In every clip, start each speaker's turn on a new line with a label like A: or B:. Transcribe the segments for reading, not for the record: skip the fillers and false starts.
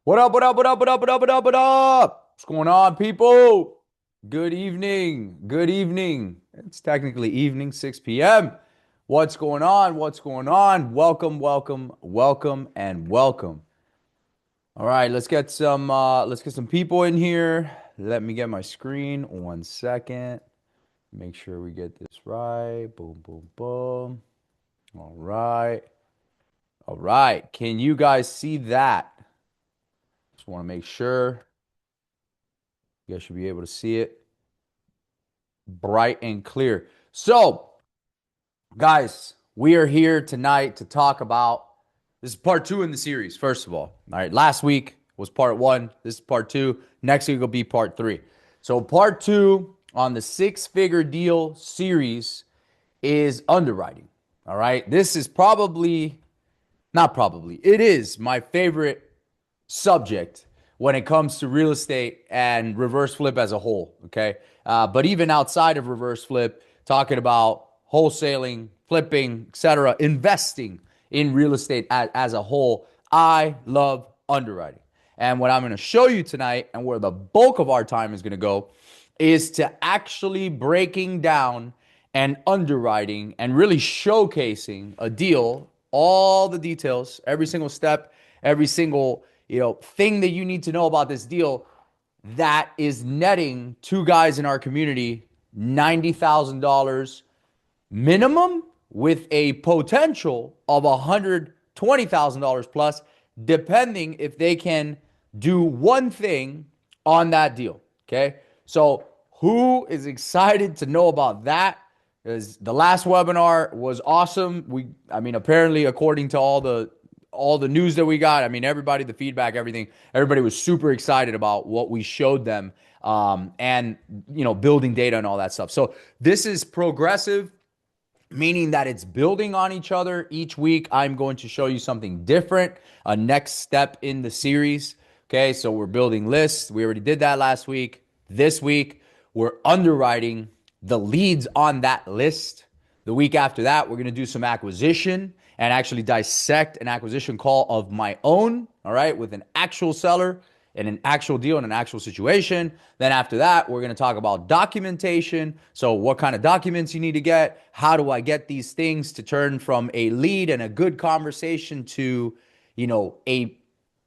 A: What up, what up, what up, what up, what up, what up, what up? What's going on, people? Good evening. Good evening. It's technically evening, 6 p.m. What's going on? What's going on? Welcome, welcome, welcome, and welcome. All right, let's get some people in here. Let me get my screen 1 second. Make sure we get this right. Boom, boom, boom. All right. All right. Can you guys see that? Just want to make sure. You guys should be able to see it bright and clear. So, guys, we are here tonight to talk about this is part two in the series, first of all. All right, last week was part one. This is part two. Next week will be part three. So, part two on the six-figure deal series is underwriting. All right, this is probably, not probably, it is my favorite subject when it comes to real estate and reverse flip as a whole. Okay. But even outside of reverse flip, talking about wholesaling, flipping, etc., investing in real estate as a whole, I love underwriting. And what I'm going to show you tonight and where the bulk of our time is going to go is to actually breaking down and underwriting and really showcasing a deal, all the details, every single step, every single thing that you need to know about this deal that is netting two guys in our community $90,000 minimum with a potential of $120,000 plus, depending if they can do one thing on that deal. Okay. So who is excited to know about that? Because the last webinar was awesome. Apparently, according to all the news that we got, everybody, the feedback, everything, everybody was super excited about what we showed them, and building data and all that stuff. So this is progressive, meaning that it's building on each other. Each week, I'm going to show you something different, a next step in the series. Okay, so we're building lists. We already did that last week. This week, we're underwriting the leads on that list. The week after that, we're going to do some acquisition and actually dissect an acquisition call of my own, all right, with an actual seller and an actual deal in an actual situation. Then after that, we're going to talk about documentation. So what kind of documents you need to get? How do I get these things to turn from a lead and a good conversation to, a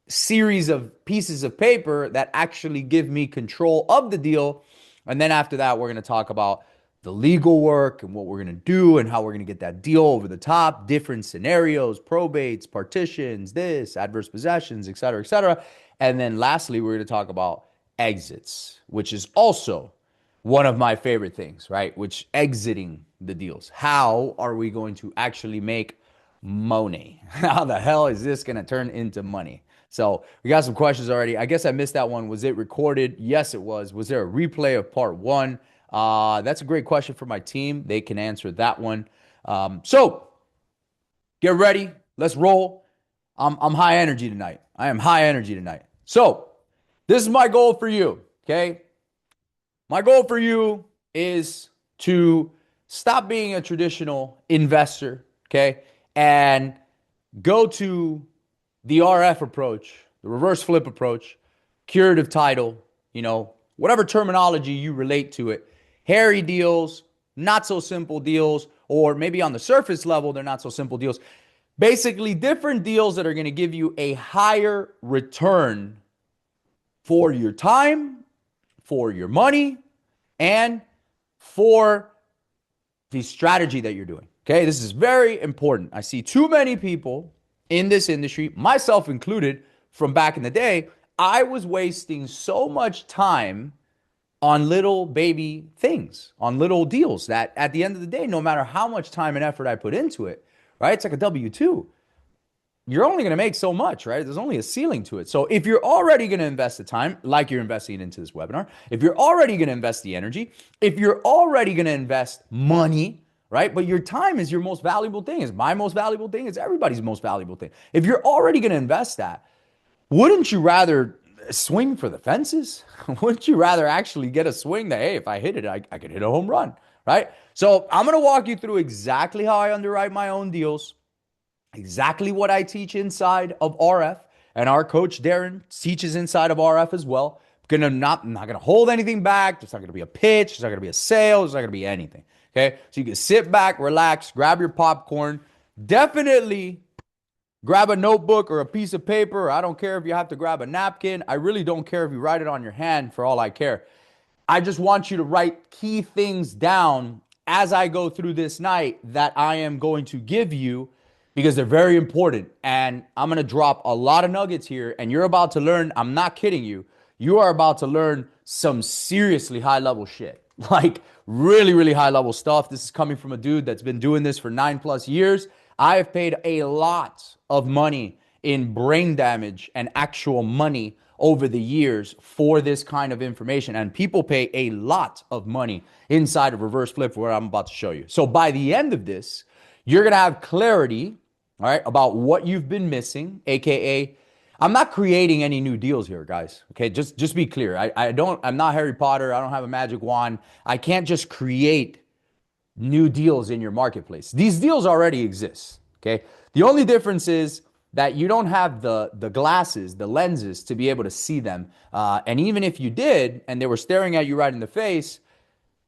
A: series of pieces of paper that actually give me control of the deal? And then after that, we're going to talk about the legal work and what we're going to do and how we're going to get that deal over the top, different scenarios, probates, partitions, this, adverse possessions, et cetera, et cetera. And then lastly, we're going to talk about exits, which is also one of my favorite things, right? Which exiting the deals. How are we going to actually make money? How the hell is this going to turn into money? So we got some questions already. I guess I missed that one. Was it recorded? Yes, it was. Was there a replay of part one? That's a great question for my team. They can answer that one. So get ready. Let's roll. I'm high energy tonight. I am high energy tonight. So this is my goal for you. Okay. My goal for you is to stop being a traditional investor. Okay. And go to the RF approach, the reverse flip approach, curative title, whatever terminology you relate to it. Hairy deals, not so simple deals, or maybe on the surface level, they're not so simple deals. Basically, different deals that are going to give you a higher return for your time, for your money, and for the strategy that you're doing. Okay, this is very important. I see too many people in this industry, myself included, from back in the day. I was wasting so much time on little baby things, on little deals that at the end of the day, no matter how much time and effort I put into it, right? It's like a W-2. You're only going to make so much, right? There's only a ceiling to it. So if you're already going to invest the time, like you're investing into this webinar, if you're already going to invest the energy, if you're already going to invest money, right? But your time is your most valuable thing. It's my most valuable thing. It's everybody's most valuable thing. If you're already going to invest that, wouldn't you rather swing for the fences? Wouldn't you rather actually get a swing that, hey, if I hit it, I could hit a home run, right? So I'm going to walk you through exactly how I underwrite my own deals, exactly what I teach inside of RF, And our coach Darren teaches inside of RF as well. Not gonna hold anything back. There's not gonna be a pitch. There's not gonna be a sale. There's not gonna be anything. Okay, so you can sit back, relax, grab your popcorn. Definitely grab a notebook or a piece of paper. I don't care if you have to grab a napkin. I really don't care if you write it on your hand, for all I care. I just want you to write key things down as I go through this night that I am going to give you, because they're very important. And I'm going to drop a lot of nuggets here, and you're about to learn. I'm not kidding you. You are about to learn some seriously high level shit, like really, really high level stuff. This is coming from a dude that's been doing this for 9+ years. I have paid a lot of money in brain damage and actual money over the years for this kind of information. And people pay a lot of money inside of reverse flip for what I'm about to show you. So by the end of this, you're going to have clarity, all right, about what you've been missing, AKA, I'm not creating any new deals here, guys. Okay, just be clear. I'm not Harry Potter. I don't have a magic wand. I can't just create new deals in your marketplace. These deals already exist. Okay. The only difference is that you don't have the glasses, the lenses to be able to see them. And even if you did, and they were staring at you right in the face,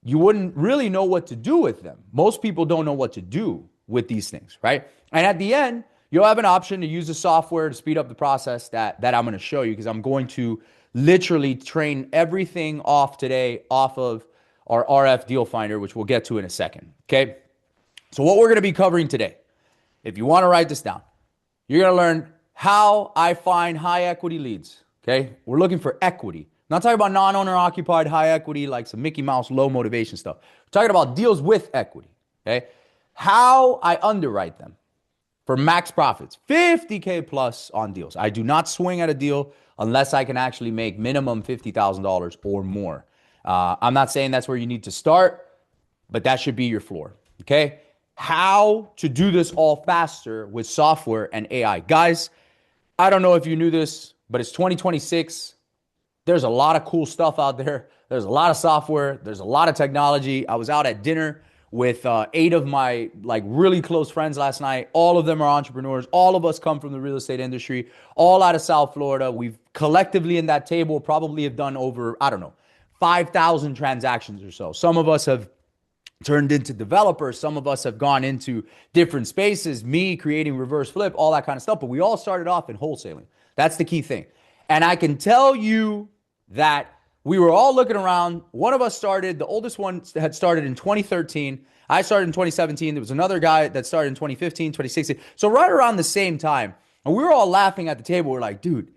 A: you wouldn't really know what to do with them. Most people don't know what to do with these things, right? And at the end, you'll have an option to use the software to speed up the process that I'm going to show you, because I'm going to literally train everything off today off of our RF deal finder, which we'll get to in a second. Okay. So what we're going to be covering today, if you want to write this down, you're going to learn how I find high equity leads. Okay. We're looking for equity. I'm not talking about non-owner occupied high equity, like some Mickey Mouse low motivation stuff. We're talking about deals with equity. Okay. How I underwrite them for max profits, 50K plus on deals. I do not swing at a deal unless I can actually make minimum $50,000 or more. I'm not saying that's where you need to start, but that should be your floor. Okay. How to do this all faster with software and AI. Guys, I don't know if you knew this, but it's 2026. There's a lot of cool stuff out there. There's a lot of software. There's a lot of technology. I was out at dinner with 8 of my really close friends last night. All of them are entrepreneurs. All of us come from the real estate industry, all out of South Florida. We've collectively in that table probably have done over, 5,000 transactions or so. Some of us have turned into developers. Some of us have gone into different spaces, me creating reverse flip, all that kind of stuff. But we all started off in wholesaling. That's the key thing. And I can tell you that we were all looking around. One of us started, the oldest one had started in 2013. I started in 2017. There was another guy that started in 2015, 2016. So right around the same time. And we were all laughing at the table. We're like, dude,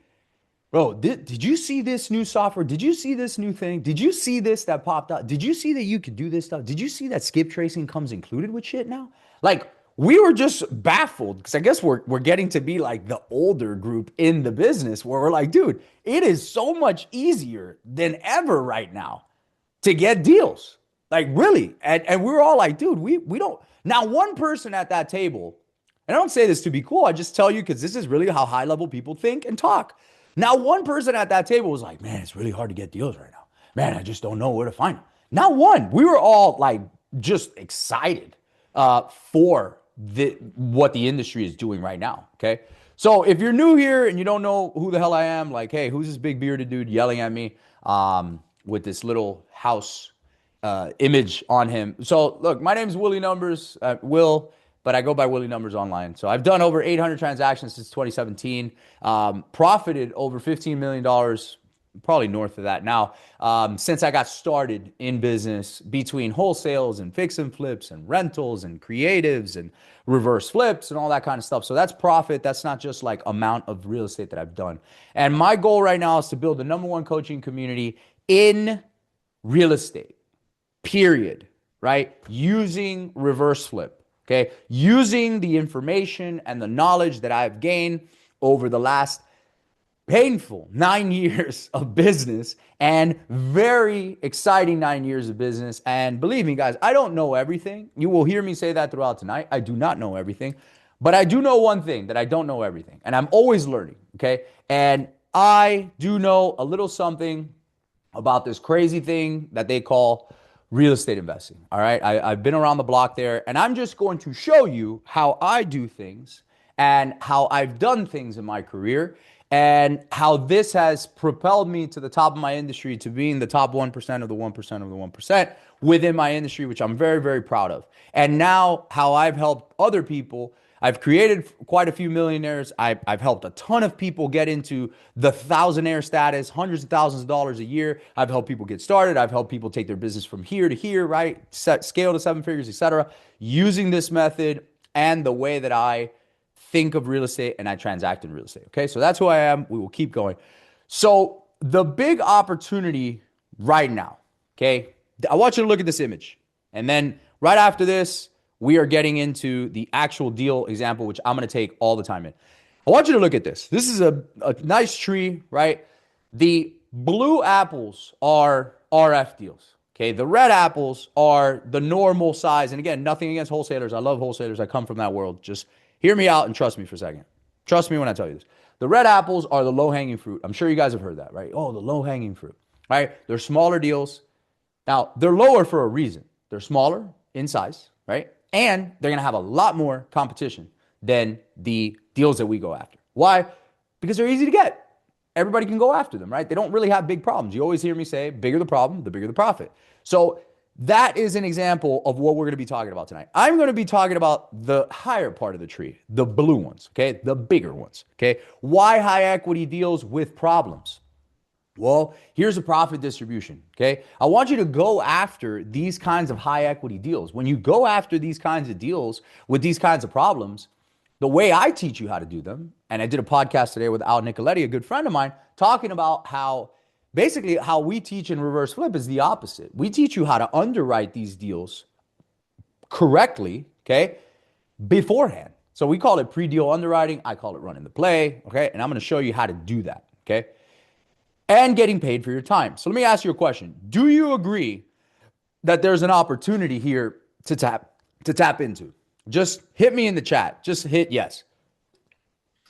A: bro, did you see this new software? Did you see this new thing? Did you see this that popped up? Did you see that you could do this stuff? Did you see that skip tracing comes included with shit now? Like, we were just baffled, because I guess we're getting to be like the older group in the business, where we're like, dude, it is so much easier than ever right now to get deals. Like, really. And we were all like, dude, we don't. Now, one person at that table, and I don't say this to be cool, I just tell you because this is really how high level people think and talk. Now, one person at that table was like, man, it's really hard to get deals right now. Man, I just don't know where to find them. Not one. We were all like just excited for what the industry is doing right now. Okay. So if you're new here and you don't know who the hell I am, like, hey, who's this big bearded dude yelling at me with this little house image on him? So look, my name is Willy Numbers, Will, but I go by Willy Numbers online. So I've done over 800 transactions since 2017, profited over $15 million, probably north of that now, since I got started in business, between wholesales and fix and flips and rentals and creatives and reverse flips and all that kind of stuff. So that's profit. That's not just like amount of real estate that I've done. And my goal right now is to build the #1 coaching community in real estate, period, right? Using reverse flip. Okay, using the information and the knowledge that I've gained over the last painful 9 years of business, and very exciting 9 years of business. And believe me, guys, I don't know everything. You will hear me say that throughout tonight. I do not know everything, but I do know one thing, that I don't know everything, and I'm always learning. Okay, and I do know a little something about this crazy thing that they call real estate investing. All right. I've been around the block there, and I'm just going to show you how I do things and how I've done things in my career. and how this has propelled me to the top of my industry, to being the top 1% of the 1% of the 1% within my industry, which I'm very, very proud of. And now how I've helped other people. I've created quite a few millionaires. I've helped a ton of people get into the thousandaire status, hundreds of thousands of dollars a year. I've helped people get started. I've helped people take their business from here to here, right? Scale to seven figures, etc. Using this method and the way that I think of real estate and I transact in real estate. Okay, so that's who I am. We will keep going. So the big opportunity right now, okay, I want you to look at this image. And then right after this, we are getting into the actual deal example, which I'm going to take all the time in. I want you to look at this. This is a nice tree, right? The blue apples are RF deals. Okay, the red apples are the normal size. And again, nothing against wholesalers. I love wholesalers. I come from that world. Just hear me out and trust me for a second. Trust me when I tell you this. The red apples are the low-hanging fruit. I'm sure you guys have heard that, right? Oh, the low-hanging fruit, right? They're smaller deals. Now, they're lower for a reason. They're smaller in size, right? And they're going to have a lot more competition than the deals that we go after. Why? Because they're easy to get. Everybody can go after them, right? They don't really have big problems. You always hear me say, bigger the problem, the bigger the profit. So that is an example of what we're going to be talking about tonight. I'm going to be talking about the higher part of the tree, the blue ones, okay? The bigger ones, okay? Why high equity deals with problems? Well, here's a profit distribution, okay? I want you to go after these kinds of high equity deals. When you go after these kinds of deals with these kinds of problems, the way I teach you how to do them, and I did a podcast today with Al Nicoletti, a good friend of mine, talking about how basically how we teach in reverse flip is the opposite. We teach you how to underwrite these deals correctly, okay, beforehand. So we call it pre-deal underwriting. I call it running the play, okay? And I'm going to show you how to do that, okay? And getting paid for your time. So let me ask you a question. Do you agree that there's an opportunity here to tap into? Just hit me in the chat. Just hit yes.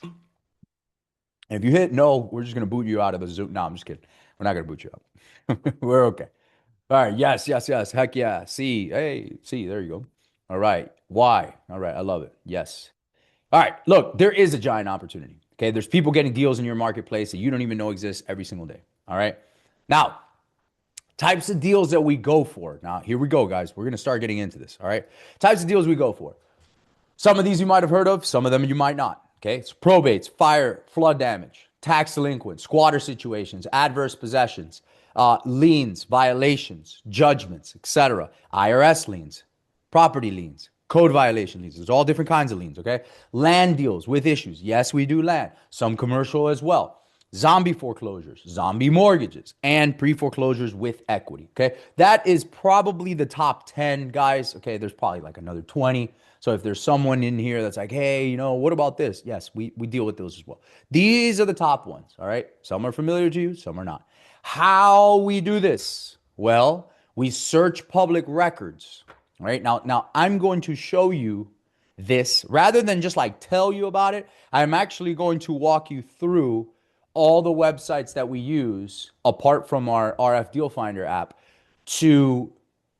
A: And if you hit no, we're just going to boot you out of the Zoom. No, I'm just kidding. We're not going to boot you out. We're okay. All right. Yes, yes, yes. Heck yeah. See. Hey, see. There you go. All right. Why? All right. I love it. Yes. All right. Look, there is a giant opportunity. Okay. There's people getting deals in your marketplace that you don't even know exist every single day. All right. Now, types of deals that we go for. Now, here we go, guys. We're going to start getting into this. All right. Types of deals we go for. Some of these you might have heard of. Some of them you might not. Okay. It's probates, fire, flood damage, tax delinquent, squatter situations, adverse possessions, liens, violations, judgments, etc. IRS liens, property liens, code violation liens. There's all different kinds of liens, okay? Land deals with issues. Yes, we do land. Some commercial as well. Zombie foreclosures, zombie mortgages, and pre-foreclosures with equity, okay? That is probably the top 10, guys. Okay, there's probably like another 20. So if there's someone in here that's like, hey, you know, what about this? Yes, we deal with those as well. These are the top ones, all right? Some are familiar to you, some are not. How we do this? Well, we search public records, all right? Now I'm going to show you this. Rather than just like tell you about it, I'm actually going to walk you through all the websites that we use apart from our RF Deal Finder app to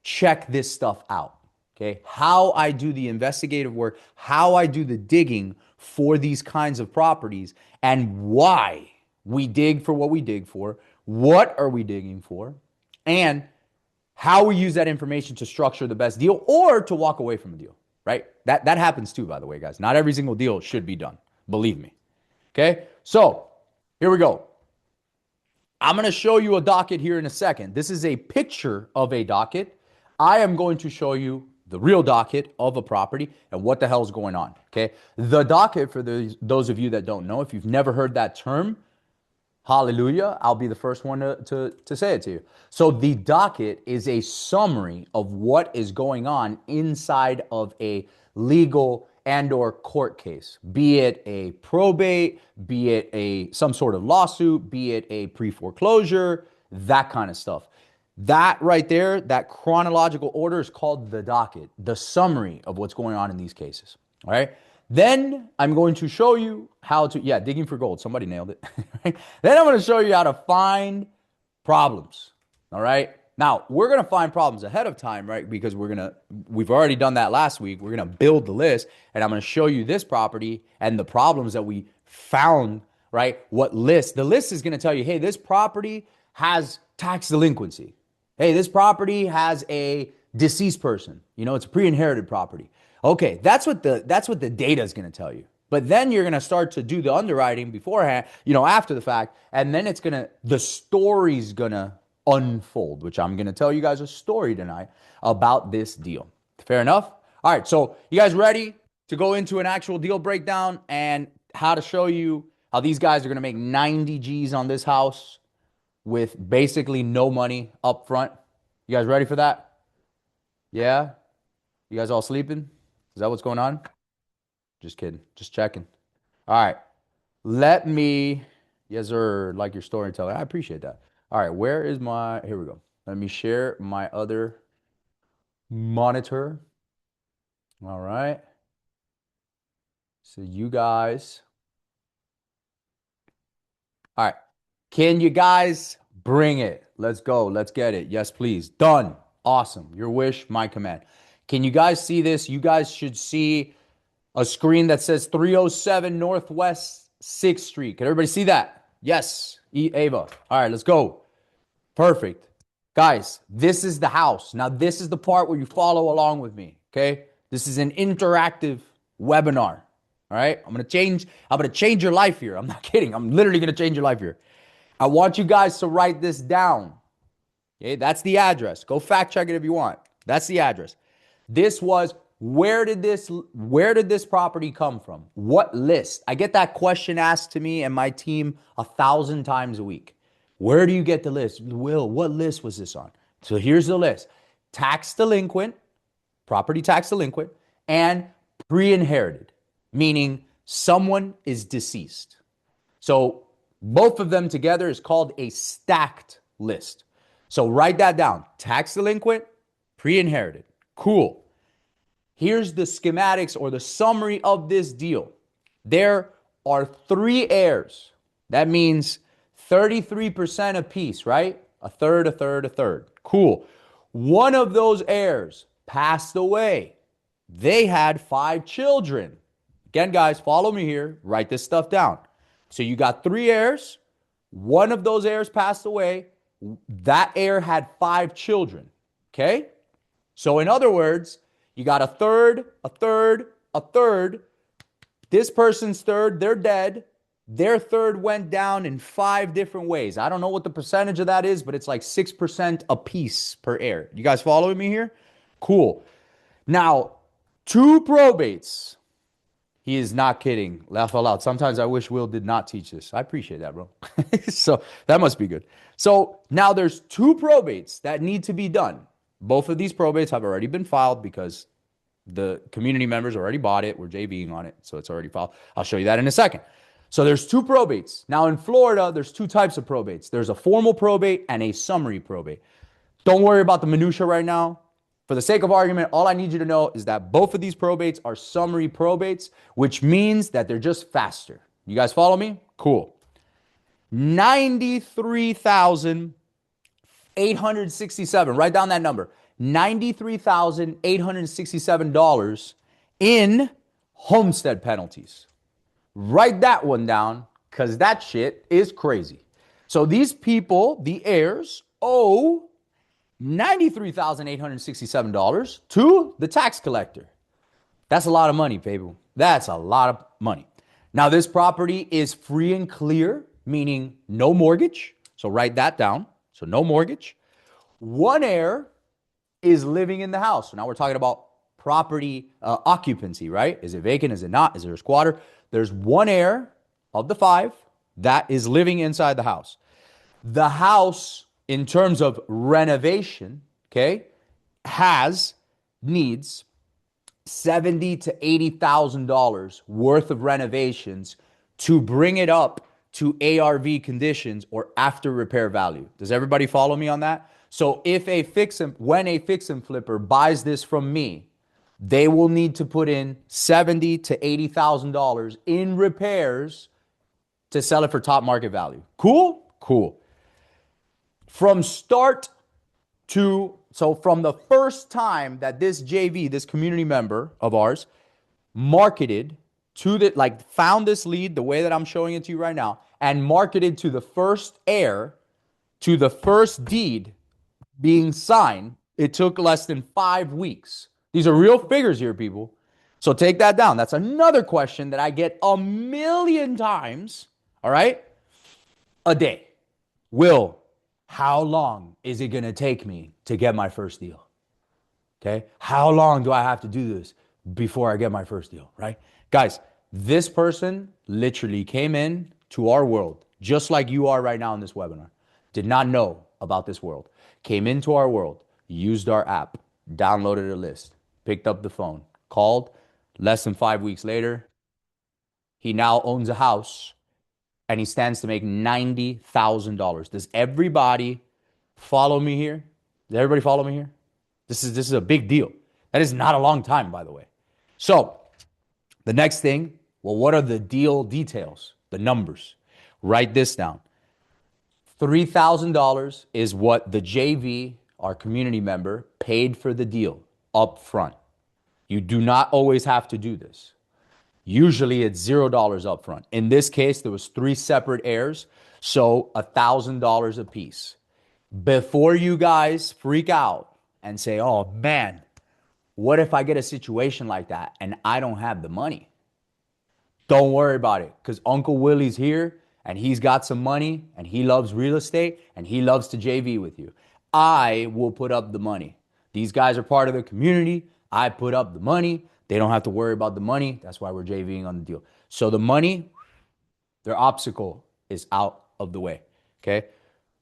A: check this stuff out. Okay, how I do the investigative work, how I do the digging for these kinds of properties, and why we dig for what we dig for, what are we digging for, and how we use that information to structure the best deal or to walk away from a deal, right? That happens too, by the way, guys. Not every single deal should be done, believe me. Okay, so here we go. I'm going to show you a docket here in a second. This is a picture of a docket. I am going to show you the real docket of a property and what the hell is going on, okay? The docket, for those of you that don't know, if you've never heard that term, hallelujah, I'll be the first one to say it to you. So the docket is a summary of what is going on inside of a legal and or court case, be it a probate, be it some sort of lawsuit, be it a pre-foreclosure, that kind of stuff. That right there, that chronological order is called the docket, the summary of what's going on in these cases, all right? Then I'm going to show you how to, digging for gold. Somebody nailed it. Then I'm going to show you how to find problems, all right? Now, we're going to find problems ahead of time, right? Because we've already done that last week. We're going to build the list, and I'm going to show you this property and the problems that we found, right? What list? The list is going to tell you, hey, this property has tax delinquency. Hey, this property has a deceased person. You know, it's a pre-inherited property. Okay, that's what the data is going to tell you. But then you're going to start to do the underwriting beforehand, after the fact, and then the story's going to unfold, which I'm going to tell you guys a story tonight about this deal. Fair enough? All right, so you guys ready to go into an actual deal breakdown and how to show you how these guys are going to make 90 G's on this house with basically no money up front? You guys ready for that? Yeah? You guys all sleeping? Is that what's going on? Just kidding. Just checking. All right. Yes, sir, like your storytelling. I appreciate that. All right. Here we go. Let me share my other monitor. All right. So you guys. All right. Can you guys bring it? Let's go. Let's get it. Yes, please. Done. Awesome. Your wish, my command. Can you guys see this? You guys should see a screen that says 307 Northwest 6th Street. Can everybody see that? Yes. Ava. All right, let's go. Perfect. Guys, this is the house. Now, this is the part where you follow along with me, okay? This is an interactive webinar, all right? I'm going to change your life here. I'm not kidding. I'm literally going to change your life here. I want you guys to write this down, okay? That's the address. Go fact check it if you want. That's the address. Where did this property come from? What list? I get that question asked to me and my team 1,000 times a week. Where do you get the list? Will, what list was this on? So here's the list. Tax delinquent, property tax delinquent, and pre-inherited, meaning someone is deceased. So both of them together is called a stacked list. So write that down. Tax delinquent, pre-inherited. Cool. Here's the schematics or the summary of this deal. There are 3 heirs. That means 33% apiece, right? A third, a third, a third. Cool. One of those heirs passed away. They had 5 children. Again, guys, follow me here. Write this stuff down. So you got 3 heirs. One of those heirs passed away. That heir had 5 children. Okay? So in other words, you got a third, a third, a third. This person's third, they're dead. Their third went down in 5 different ways. I don't know what the percentage of that is, but it's like 6% a piece per heir. You guys following me here? Cool. Now, 2 probates. He is not kidding. Laugh out loud. Sometimes I wish Will did not teach this. I appreciate that, bro. So that must be good. So now there's 2 probates that need to be done. Both of these probates have already been filed because the community members already bought it. We're JVing on it, so it's already filed. I'll show you that in a second. So there's 2 probates. Now in Florida, there's 2 types of probates. There's a formal probate and a summary probate. Don't worry about the minutia right now. For the sake of argument, all I need you to know is that both of these probates are summary probates, which means that they're just faster. You guys follow me? Cool. $93,867. Write down that number. $93,867 in homestead penalties. Write that one down because that shit is crazy. So these people, the heirs, owe $93,867 to the tax collector. That's a lot of money, people. That's a lot of money. Now, this property is free and clear, meaning no mortgage. So write that down. So no mortgage. One heir is living in the house. So now we're talking about property occupancy, right? Is it vacant? Is it not? Is there a squatter? There's one heir of the 5 that is living inside the house. The house, in terms of renovation, okay, needs $70,000 to $80,000 worth of renovations to bring it up to ARV conditions or after repair value. Does everybody follow me on that? So when a fix and flipper buys this from me, they will need to put in $70,000 to $80,000 in repairs to sell it for top market value. Cool? Cool. From the first time that this JV, this community member of ours, marketed to the, like, found this lead the way that I'm showing it to you right now and marketed to the first heir, to the first deed being signed, it took less than 5 weeks. These are real figures here, people. So take that down. That's another question that I get a million times, all right, a day. Will, how long is it going to take me to get my first deal? Okay. How long do I have to do this before I get my first deal? Right? Guys, this person literally came in to our world, just like you are right now in this webinar. Did not know about this world. Came into our world, used our app, downloaded a list, picked up the phone, called. Less than 5 weeks later, he now owns a house and he stands to make $90,000. Does everybody follow me here? Does everybody follow me here? This is a big deal. That is not a long time, by the way. So the next thing, well, what are the deal details? The numbers. Write this down. $3,000 is what the JV, our community member, paid for the deal up front. You do not always have to do this. Usually it's $0 up front. In this case, there was 3 separate heirs, so $1,000 a piece. Before you guys freak out and say, oh man, what if I get a situation like that and I don't have the money? Don't worry about it, because Uncle Willy's here and he's got some money and he loves real estate and he loves to JV with you. I will put up the money. These guys are part of the community. I put up the money. They don't have to worry about the money. That's why we're JVing on the deal. So the money, their obstacle is out of the way. Okay.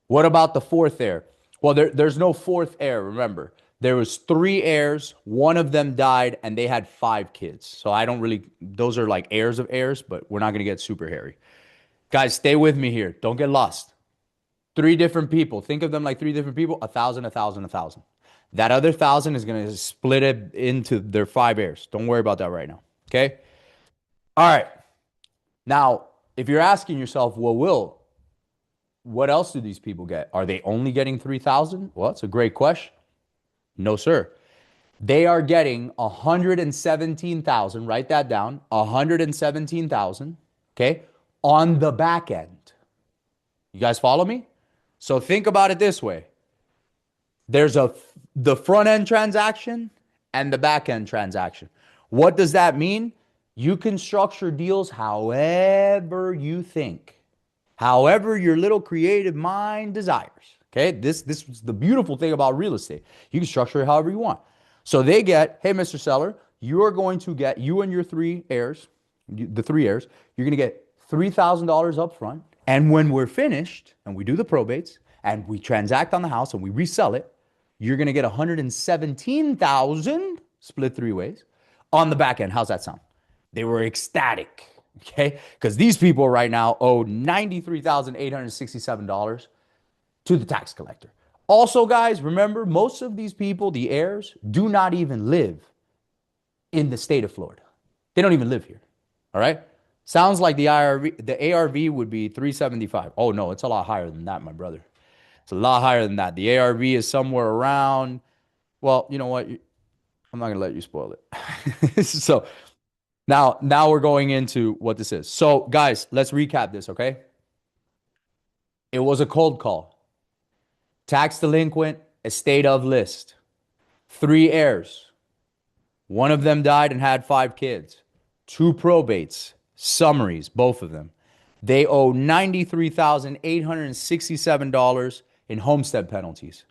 A: What about the fourth heir? Well, there's no fourth heir. Remember, there was 3 heirs. One of them died and they had 5 kids. So I don't really, those are like heirs of heirs, but we're not going to get super hairy. Guys, stay with me here. Don't get lost. 3 different people. Think of them like 3 different people. 1,000, 1,000, 1,000. That other 1,000 is going to split it into their 5 heirs. Don't worry about that right now. Okay. All right. Now, if you're asking yourself, well, Will, what else do these people get? Are they only getting 3,000? Well, it's a great question. No, sir. They are getting 117,000. Write that down. 117,000. Okay. On the back end. You guys follow me? So think about it this way. There's the front end transaction and the back end transaction. What does that mean? You can structure deals however you think, however your little creative mind desires. Okay, this is the beautiful thing about real estate. You can structure it however you want. So they get, hey, Mr. Seller, you are going to get, you and your 3 heirs, the 3 heirs, you're going to get $3,000 up front. And when we're finished and we do the probates and we transact on the house and we resell it, you're going to get 117,000 split 3 ways on the back end. How's that sound? They were ecstatic, okay? Because these people right now owe $93,867 to the tax collector. Also, guys, remember, most of these people, the heirs, do not even live in the state of Florida. They don't even live here, all right? Sounds like the ARV would be 375. Oh, no, it's a lot higher than that, my brother. It's a lot higher than that. The ARV is somewhere around, well, you know what? I'm not going to let you spoil it. So now we're going into what this is. So, guys, let's recap this, okay? It was a cold call. Tax delinquent, estate of list. 3 heirs. One of them died and had 5 kids. 2 probates, summaries, both of them. They owe $93,867 in homestead penalties.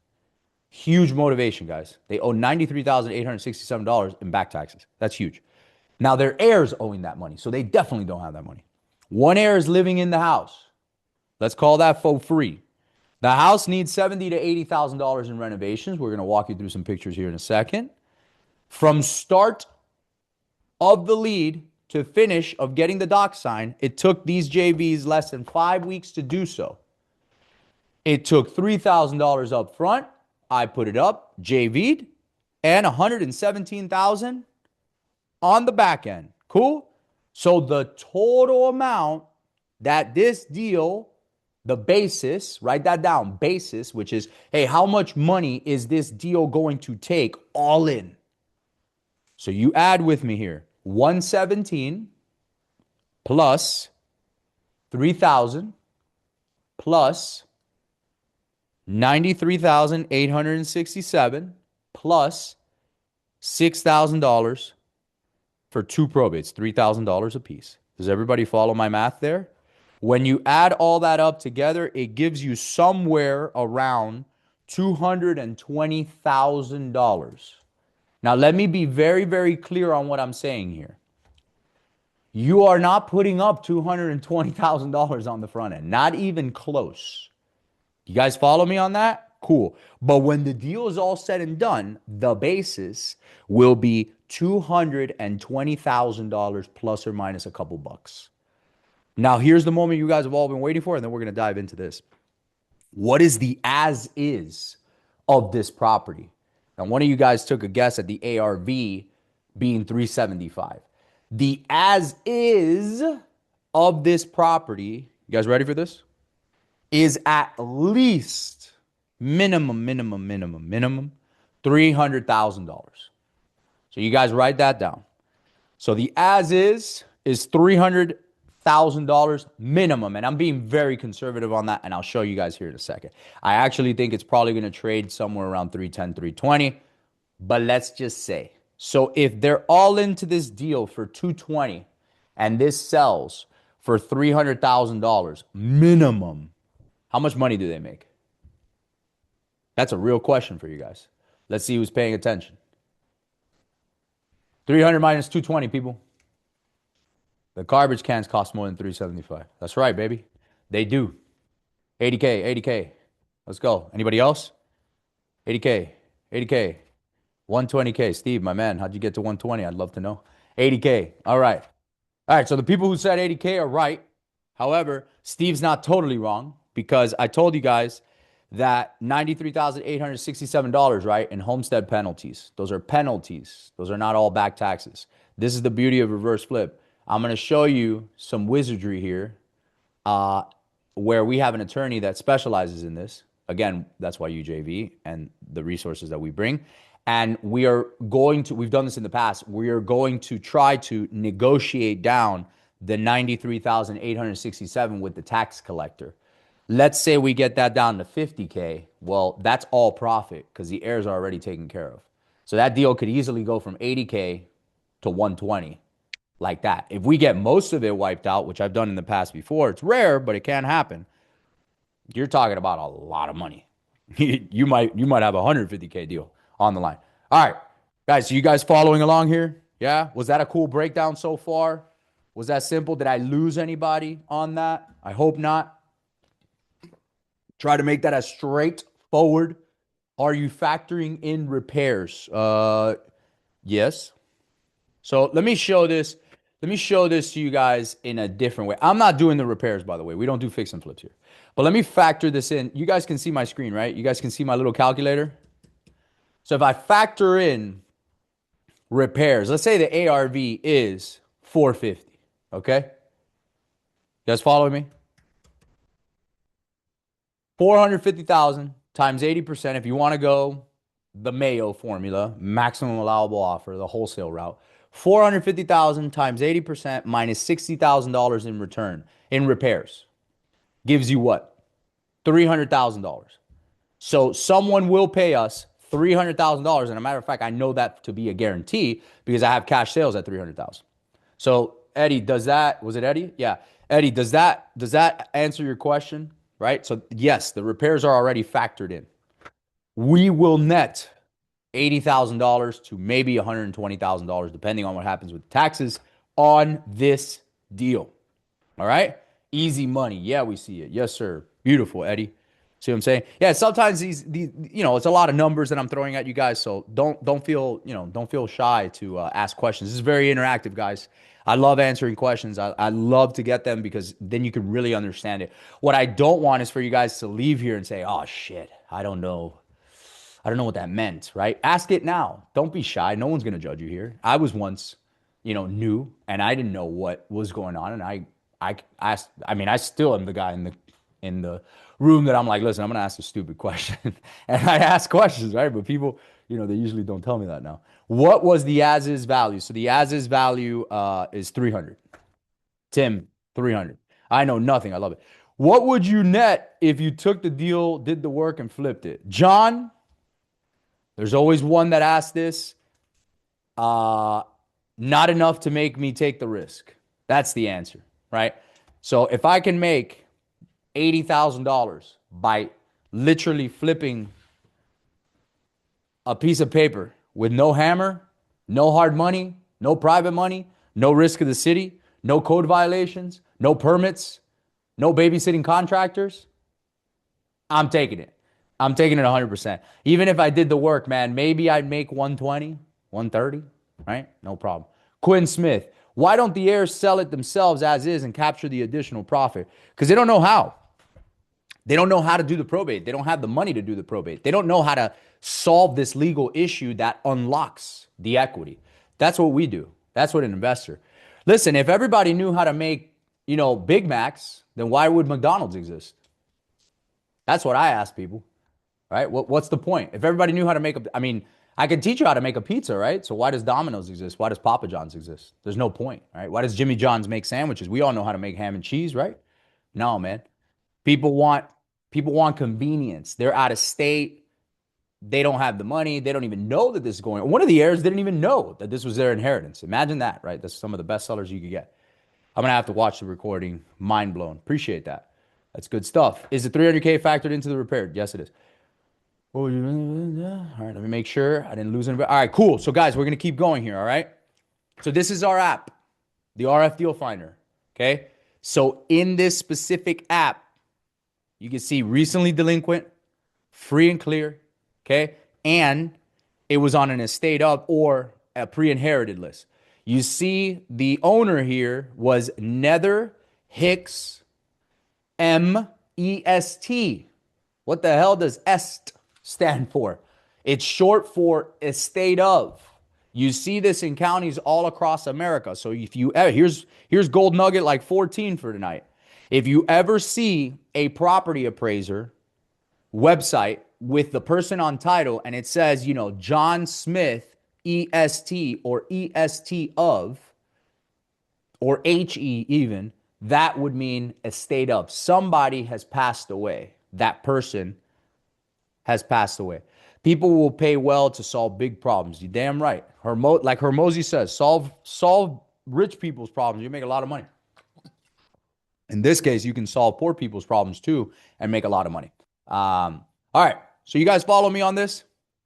A: Huge motivation, guys. They owe $93,867 in back taxes. That's huge. Now, their heirs owing that money, so they definitely don't have that money. One heir is living in the house. Let's call that for free. The house needs $70,000 to $80,000 in renovations. We're going to walk you through some pictures here in a second. From start of the lead to finish of getting the doc signed, it took these JVs less than 5 weeks to do so. It took $3,000 up front. I put it up, JV'd, and $117,000 on the back end. Cool? So the total amount that this deal, the basis, write that down, basis, which is, hey, how much money is this deal going to take all in? So you add with me here, 117 plus 3,000 plus 93,867 plus $6,000 for two probates, $3,000 a piece. Does everybody follow my math there? When you add all that up together, it gives you somewhere around $220,000. Now, let me be very, very clear on what I'm saying here. You are not putting up $220,000 on the front end, not even close. You guys follow me on that? Cool. But when the deal is all said and done, the basis will be $220,000 plus or minus a couple bucks. Now, here's the moment you guys have all been waiting for, and then we're going to dive into this. What is the as is of this property? Now, one of you guys took a guess at the ARV being 375. The as is of this property, you guys ready for this? Is at least minimum $300,000. So you guys write that down. So the as is $300,000 minimum. And I'm being very conservative on that. And I'll show you guys here in a second. I actually think it's probably going to trade somewhere around 310, 320. But let's just say. So if they're all into this deal for 220 and this sells for $300,000 minimum, how much money do they make? That's a real question for you guys. Let's see who's paying attention. 300 minus 220, people. The garbage cans cost more than 375. That's right, baby. They do. 80K, 80K. Let's go. Anybody else? 80K, 80K. 120K. Steve, my man, how'd you get to 120? I'd love to know. 80K. All right. All right, so the people who said 80K are right. However, Steve's not totally wrong because I told you guys that $93,867, right, in homestead penalties. Those are penalties. Those are not all back taxes. This is the beauty of reverse flip. I'm going to show you some wizardry here where we have an attorney that specializes in this. Again, that's why UJV and the resources that we bring. And we are going to, we've done this in the past, we are going to try to negotiate down the 93,867 with the tax collector. Let's say we get that down to 50K. Well, that's all profit because the heirs are already taken care of. So that deal could easily go from 80K to 120 like that. If we get most of it wiped out, which I've done in the past before, it's rare, but it can happen. You're talking about a lot of money. you might have a 150K deal on the line. All right, guys, so you guys following along here? Yeah? Was that a cool breakdown so far? Was that simple? Did I lose anybody on that? I hope not. Try to make that as straightforward. Are you factoring in repairs? Yes. So let me show this. Let me show this to you guys in a different way. I'm not doing the repairs, by the way. We don't do fix and flips here. But let me factor this in. You guys can see my screen, right? You guys can see my little calculator. So if I factor in repairs, let's say the ARV is 450, okay? You guys following me? 450,000 times 80%. If you want to go the Mayo formula, maximum allowable offer, the wholesale route, 450,000 times 80% minus $60,000 in return in repairs gives you what? $300,000. So someone will pay us $300,000. And a matter of fact, I know that to be a guarantee because I have cash sales at $300,000. So Eddie, does that, was it Eddie? Yeah. Eddie, does that answer your question? Right? So yes, the repairs are already factored in. We will net $80,000 to maybe $120,000, depending on what happens with taxes on this deal. All right? Easy money. Yeah, we see it. Yes, sir. Beautiful, Eddie. See what I'm saying? Yeah, sometimes these it's a lot of numbers that I'm throwing at you guys, so don't feel shy to ask questions. This is very interactive, guys. I love answering questions. I love to get them because then you can really understand it. What I don't want is for you guys to leave here and say, "Oh shit, I don't know what that meant," right? Ask it now. Don't be shy. No one's going to judge you here. I was once, new and I didn't know what was going on, and I asked, I still am the guy in the room that I'm like, listen, I'm going to ask a stupid question. And I ask questions, right? But people, they usually don't tell me that now. What was the as-is value? So the as-is value is 300. Tim, 300. I know nothing. I love it. What would you net if you took the deal, did the work, and flipped it? John, there's always one that asks this. Uh, Not enough to make me take the risk. That's the answer, right? So if I can make $80,000 by literally flipping a piece of paper with no hammer, no hard money, no private money, no risk of the city, no code violations, no permits, no babysitting contractors, I'm taking it. I'm taking it 100%. Even if I did the work, man, maybe I'd make 120, 130, right? No problem. Quinn Smith, why don't the heirs sell it themselves as is and capture the additional profit? Because they don't know how. They don't know how to do the probate. They don't have the money to do the probate. They don't know how to solve this legal issue that unlocks the equity. That's what we do. That's what an investor. Listen, if everybody knew how to make, Big Macs, then why would McDonald's exist? That's what I ask people, right? What's the point? If everybody knew how to make I can teach you how to make a pizza, right? So why does Domino's exist? Why does Papa John's exist? There's no point, right? Why does Jimmy John's make sandwiches? We all know how to make ham and cheese, right? No, man. People want convenience. They're out of state. They don't have the money. They don't even know that this is going on. One of the heirs didn't even know that this was their inheritance. Imagine that, right? That's some of the best sellers you could get. I'm going to have to watch the recording. Mind blown. Appreciate that. That's good stuff. Is the 300K factored into the repair? Yes, it is. All right, let me make sure I didn't lose anybody. All right, cool. So, guys, we're going to keep going here, all right? So this is our app, the RF Deal Finder, okay? So in this specific app, you can see recently delinquent, free and clear, okay? And it was on an estate of or a pre-inherited list. You see the owner here was Nether Hicks M-E-S-T. What the hell does EST stand for? It's short for estate of. You see this in counties all across America. So if you here's gold nugget like 14 for tonight. If you ever see a property appraiser website with the person on title and it says, John Smith EST or EST of or HE even, that would mean estate of. Somebody has passed away. That person has passed away. People will pay well to solve big problems. You damn right. Like Hermosi says, solve rich people's problems. You make a lot of money. In this case, you can solve poor people's problems too and make a lot of money. All right. So you guys follow me on this?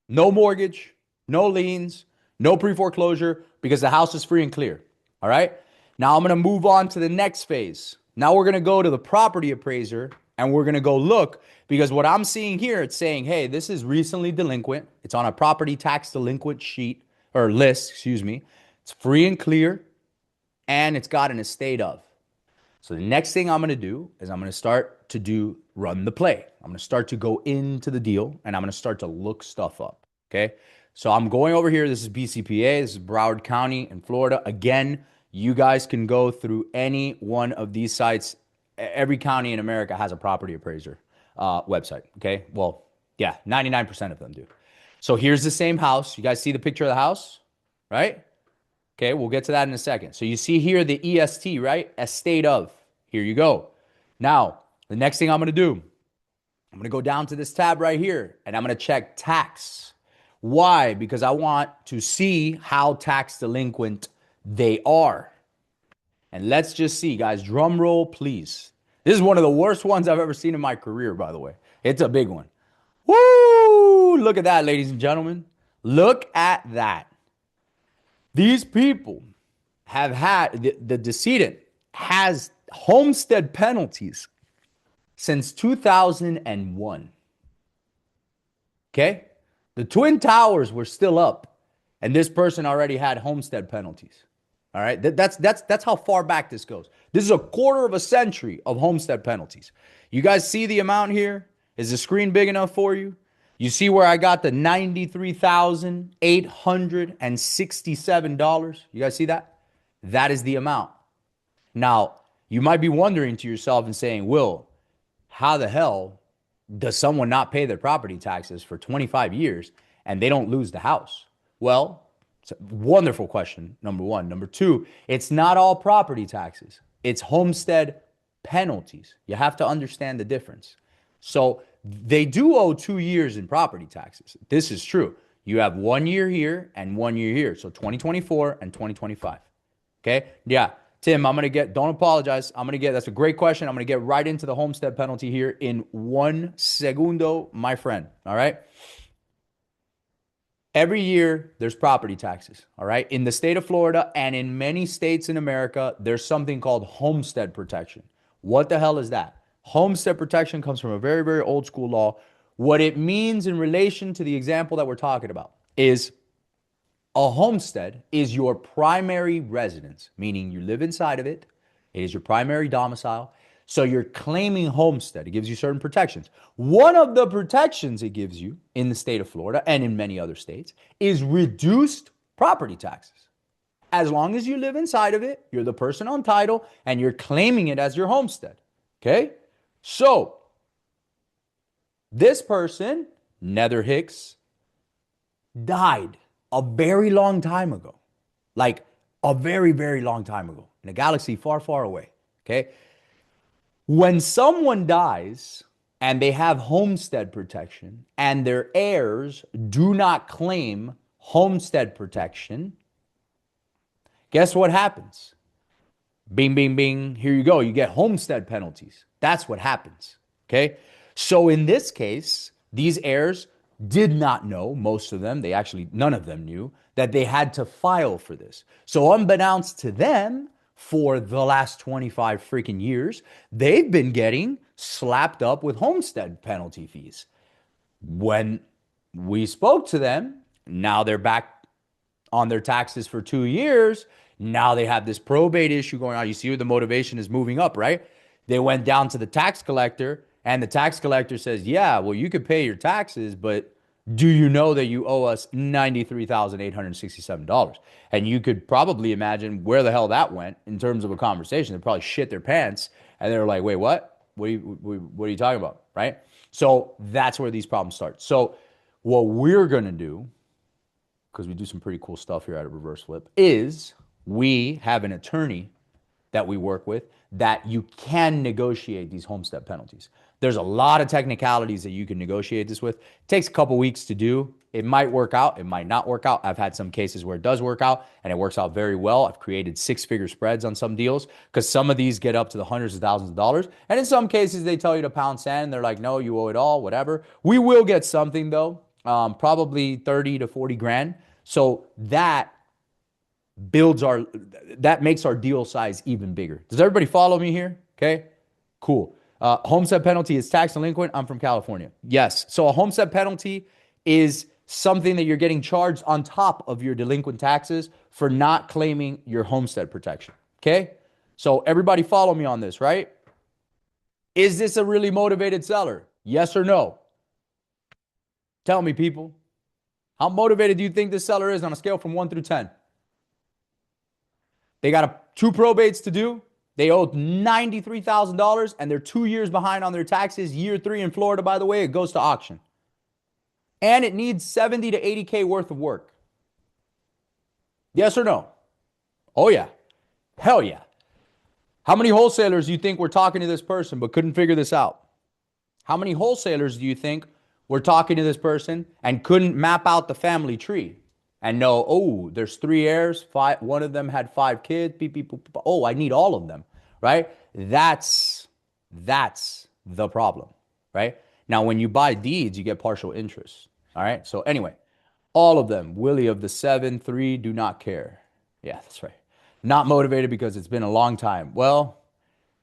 A: No mortgage, no liens, no pre-foreclosure because the house is free and clear. All right. Now I'm going to move on to the next phase. Now we're going to go to the property appraiser and we're going to go look because what I'm seeing here, it's saying, hey, this is recently delinquent. It's on a property tax delinquent sheet or list, excuse me. It's free and clear and it's got an estate of. So the next thing I'm going to do is I'm going to start to run the play. I'm going to start to go into the deal and I'm going to start to look stuff up. Okay. So I'm going over here. This is BCPA. This is Broward County in Florida. Again, you guys can go through any one of these sites. Every county in America has a property appraiser website. Okay. Well, yeah, 99% of them do. So here's the same house. You guys see the picture of the house, right? Okay, we'll get to that in a second. So you see here the EST, right? Estate of. Here you go. Now, the next thing I'm going to do, I'm going to go down to this tab right here, and I'm going to check tax. Why? Because I want to see how tax delinquent they are. And let's just see, guys. Drum roll, please. This is one of the worst ones I've ever seen in my career, by the way. It's a big one. Woo! Look at that, ladies and gentlemen. Look at that. These people have had, the decedent has homestead penalties since 2001. Okay? The Twin Towers were still up, and this person already had homestead penalties. All right? That's how far back this goes. This is a quarter of a century of homestead penalties. You guys see the amount here? Is the screen big enough for you? You see where I got the $93,867? You guys see that? That is the amount. Now, you might be wondering to yourself and saying, Will, how the hell does someone not pay their property taxes for 25 years and they don't lose the house? Well, it's a wonderful question, number one. Number two, it's not all property taxes. It's homestead penalties. You have to understand the difference. So they do owe 2 years in property taxes. This is true. You have 1 year here and 1 year here. So 2024 and 2025. Okay. Yeah. Tim, don't apologize. That's a great question. I'm going to get right into the homestead penalty here in 1 segundo, my friend. All right. Every year there's property taxes. All right. In the state of Florida and in many states in America, there's something called homestead protection. What the hell is that? Homestead protection comes from a very, very old school law. What it means in relation to the example that we're talking about is a homestead is your primary residence, meaning you live inside of it. It is your primary domicile. So you're claiming homestead. It gives you certain protections. One of the protections it gives you in the state of Florida and in many other states is reduced property taxes. As long as you live inside of it, you're the person on title and you're claiming it as your homestead. Okay? So this person, Nether Hicks, died a very long time ago. Like a very, very long time ago in a galaxy far, far away. Okay? When someone dies and they have homestead protection and their heirs do not claim homestead protection, guess what happens? Bing, bing, bing. Here you go. You get homestead penalties. That's what happens. Okay? So in this case, these heirs did not know, most of them, none of them knew, that they had to file for this. So unbeknownst to them, for the last 25 freaking years, they've been getting slapped up with homestead penalty fees. When we spoke to them, now they're back on their taxes for 2 years. Now they have this probate issue going on. You see where the motivation is moving up, right? They went down to the tax collector, and the tax collector says, yeah, well, you could pay your taxes, but do you know that you owe us $93,867? And you could probably imagine where the hell that went in terms of a conversation. They probably shit their pants, and they were like, wait, what? What are you talking about, right? So that's where these problems start. So what we're going to do, because we do some pretty cool stuff here at a Reverse Flip, is we have an attorney that we work with that you can negotiate these homestead penalties. There's a lot of technicalities that you can negotiate this with. It takes a couple weeks to do. It might work out. It might not work out. I've had some cases where it does work out and it works out very well. I've created 6-figure spreads on some deals because some of these get up to the hundreds of thousands of dollars. And in some cases, they tell you to pound sand. They're like, no, you owe it all, whatever. We will get something though, probably 30 to 40 grand. So that makes our deal size even bigger. Does everybody follow me here? Okay, cool. Homestead penalty is tax delinquent. I'm from California. Yes. So a homestead penalty is something that you're getting charged on top of your delinquent taxes for not claiming your homestead protection. Okay. So everybody follow me on this, right? Is this a really motivated seller? Yes or no? Tell me, people. How motivated do you think this seller is on a scale from 1 through 10? They got 2 probates to do. They owed $93,000 and they're 2 years behind on their taxes. Year 3 in Florida, by the way, it goes to auction. And it needs 70 to 80K worth of work. Yes or no? Oh yeah. Hell yeah. How many wholesalers do you think were talking to this person but couldn't figure this out? How many wholesalers do you think were talking to this person and couldn't map out the family tree? And know, oh, there's 3 heirs, 5, one of them had 5 kids, beep, beep, beep, beep. Oh, I need all of them, right? That's the problem, right? Now, when you buy deeds, you get partial interest, all right? So anyway, all of them, Willy of the 7, 3, do not care. Yeah, that's right. Not motivated because it's been a long time. Well,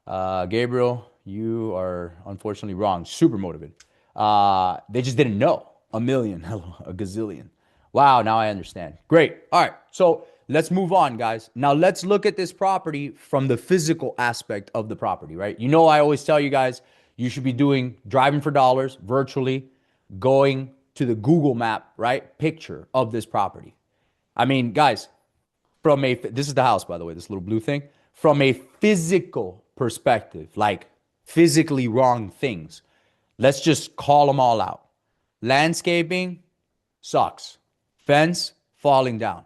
A: Gabriel, you are unfortunately wrong. Super motivated. They just didn't know. A million, a gazillion. Wow, now I understand. Great. All right, so let's move on, guys. Now let's look at this property from the physical aspect of the property, right? You know, I always tell you guys, you should be doing driving for dollars virtually, going to the Google map, right? Picture of this property. I mean, guys, this is the house, by the way, this little blue thing. From a physical perspective, like physically wrong things, let's just call them all out. Landscaping sucks. Fence falling down.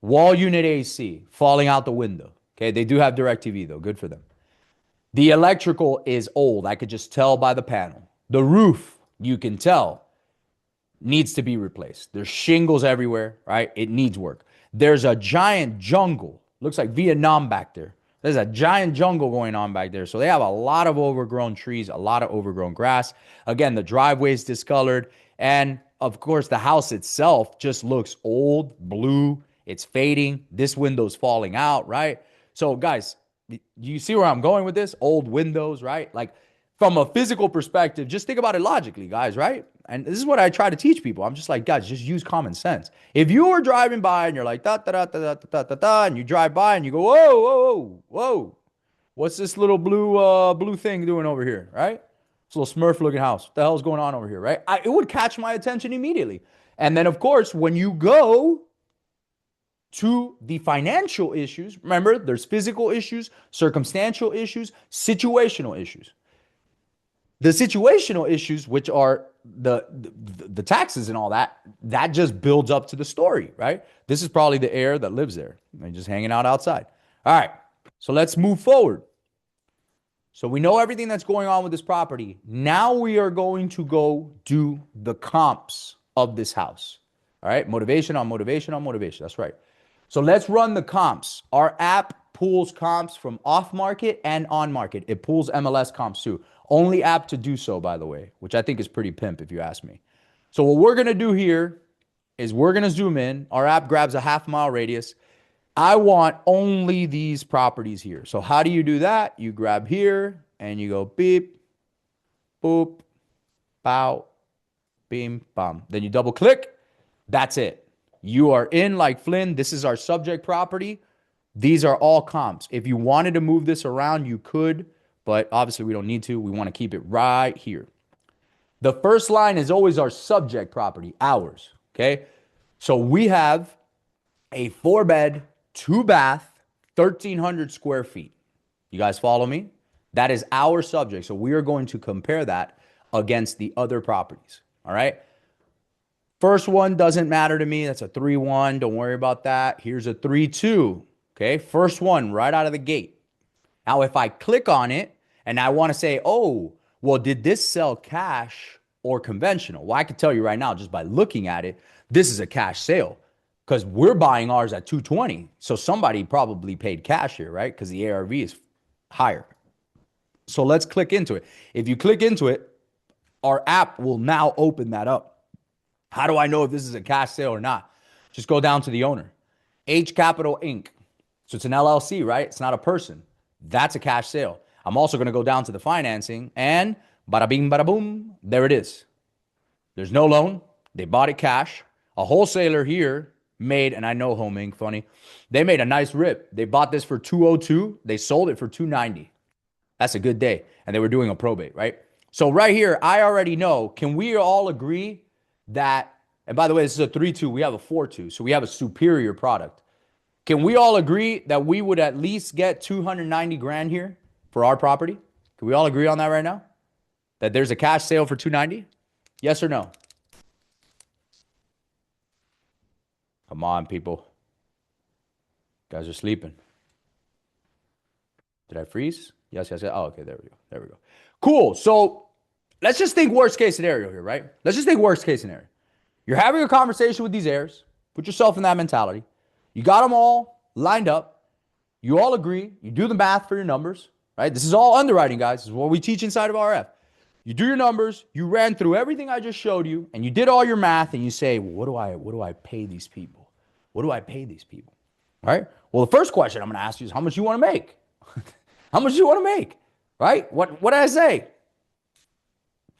A: Wall unit AC falling out the window. Okay, they do have DirecTV though. Good for them. The electrical is old. I could just tell by the panel. The roof, you can tell, needs to be replaced. There's shingles everywhere, right? It needs work. There's a giant jungle. Looks like Vietnam back there. There's a giant jungle going on back there. So they have a lot of overgrown trees, a lot of overgrown grass. Again, the driveway is discolored. And of course, the house itself just looks old, blue. It's fading. This window's falling out, right? So, guys, you see where I'm going with this? Old windows, right? Like, from a physical perspective, just think about it logically, guys, right? And this is what I try to teach people. I'm just like, guys, just use common sense. If you were driving by and you're like, da, da, da, da, da, da, da, da, and you drive by and you go, whoa, whoa, whoa, whoa, what's this little blue thing doing over here, right? This little Smurf looking house. What the hell's going on over here, right? It would catch my attention immediately. And then, of course, when you go to the financial issues, remember, there's physical issues, circumstantial issues, situational issues. The situational issues, which are the taxes and all that, that just builds up to the story, right? This is probably the heir that lives there. They're just hanging out outside. All right, so let's move forward. So we know everything that's going on with this property. Now we are going to go do the comps of this house. All right, motivation on motivation on motivation. That's right. So let's run the comps. Our app pulls comps from off market and on market. It pulls MLS comps too. Only app to do so, by the way, which I think is pretty pimp if you ask me. So what we're going to do here is we're going to zoom in. Our app grabs a half-mile radius. I want only these properties here. So how do you do that? You grab here and you go beep, boop, bow, beam, bam. Then you double click. That's it. You are in like Flynn. This is our subject property. These are all comps. If you wanted to move this around, you could, but obviously we don't need to. We want to keep it right here. The first line is always our subject property, ours, okay? So we have a 4-bed, 2-bath, 1,300 square feet. You guys follow me? That is our subject. So we are going to compare that against the other properties, all right? First one doesn't matter to me. That's a 3-1. Don't worry about that. Here's a 3-2, okay? First one right out of the gate. Now, if I click on it and I want to say, oh, well, did this sell cash or conventional? Well, I can tell you right now, just by looking at it, this is a cash sale because we're buying ours at 220. So somebody probably paid cash here, right? Because the ARV is higher. So let's click into it. If you click into it, our app will now open that up. How do I know if this is a cash sale or not? Just go down to the owner. H Capital Inc. So it's an LLC, right? It's not a person. That's a cash sale. I'm also going to go down to the financing and bada bing, bada boom. There it is. There's no loan. They bought it cash. A wholesaler here made, and I know Home Inc. funny, they made a nice rip. They bought this for 202. They sold it for 290. That's a good day. And they were doing a probate, right? So right here, I already know. Can we all agree that, and by the way, this is a 3-2. We have a 4-2. So we have a superior product. Can we all agree that we would at least get 290 grand here for our property? Can we all agree on that right now? That there's a cash sale for 290? Yes or no? Come on, people. You guys are sleeping. Did I freeze? Yes, yes, yes. Oh, okay, there we go. There we go. Cool. So let's just think worst case scenario here, right? Let's just think worst case scenario. You're having a conversation with these heirs. Put yourself in that mentality. You got them all lined up. You all agree. You do the math for your numbers, right? This is all underwriting, guys. This is what we teach inside of RF. You do your numbers. You ran through everything I just showed you, and you did all your math, and you say, well, what do I pay these people? What do I pay these people? All right? Well, the first question I'm going to ask you is how much you want to make? How much do you want to make? Right? What did I say?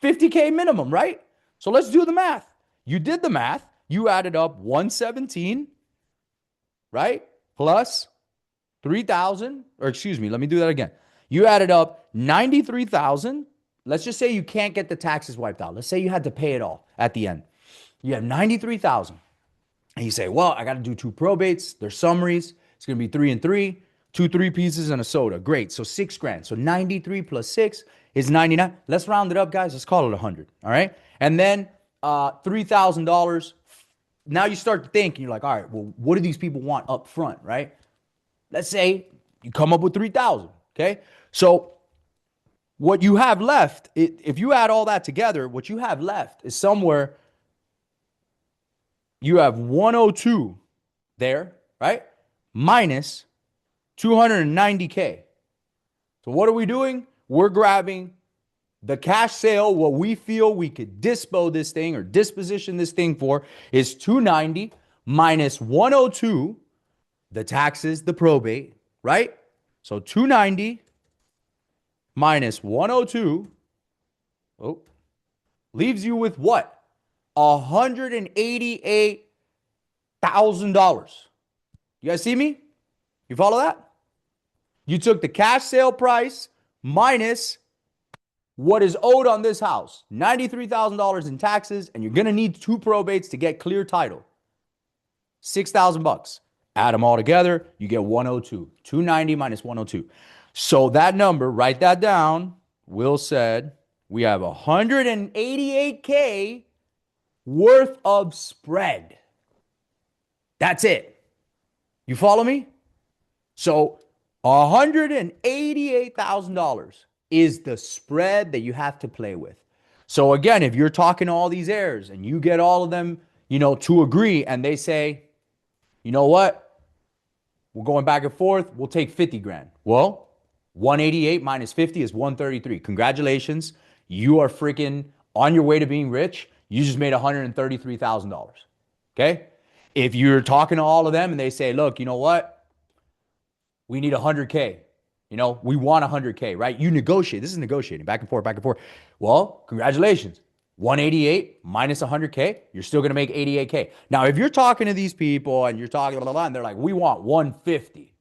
A: 50K minimum, right? So let's do the math. You did the math. You added up 117, right? Plus 3,000, or excuse me, let me do that again. You added up 93,000. Let's just say you can't get the taxes wiped out. Let's say you had to pay it all at the end. You have 93,000. And you say, well, I got to do 2 probates. There's summaries. It's going to be 3 and 3, 2 3-pieces and a soda. Great. So 6 grand. So 93 plus 6 is 99. Let's round it up, guys. Let's call it 100. All right. And then $3,000. Now you start to think and you're like, all right, well, what do these people want up front, right? Let's say You come up with 3,000. Okay. So what you have left, if you add all that together, what you have left is somewhere you have 102 there, right? Minus 290K. So what are we doing? We're grabbing the cash sale. What we feel we could dispo this thing or disposition this thing for is 290 minus 102, the taxes, the probate, right? So 290 minus 102, leaves you with what? $188,000. You guys see me? You follow that? You took the cash sale price minus what is owed on this house, $93,000 in taxes, and you're going to need 2 probates to get clear title. $6,000. Add them all together, you get 102. 290 minus 102. So that number, write that down. Will said we have 188K worth of spread. That's it. You follow me? So $188,000 is the spread that you have to play with. So again, if you're talking to all these heirs and you get all of them, to agree, and they say, you know what? We're going back and forth. We'll take 50 grand. Well, 188 minus 50 is 133. Congratulations. You are freaking on your way to being rich. You just made $133,000. Okay? If you're talking to all of them and they say, look, you know what? We need 100K. We want 100K, right? You negotiate. This is negotiating back and forth, back and forth. Well, congratulations. 188 minus 100K, you're still going to make 88K. Now, if you're talking to these people and you're talking, blah, blah, blah, and they're like, we want 150.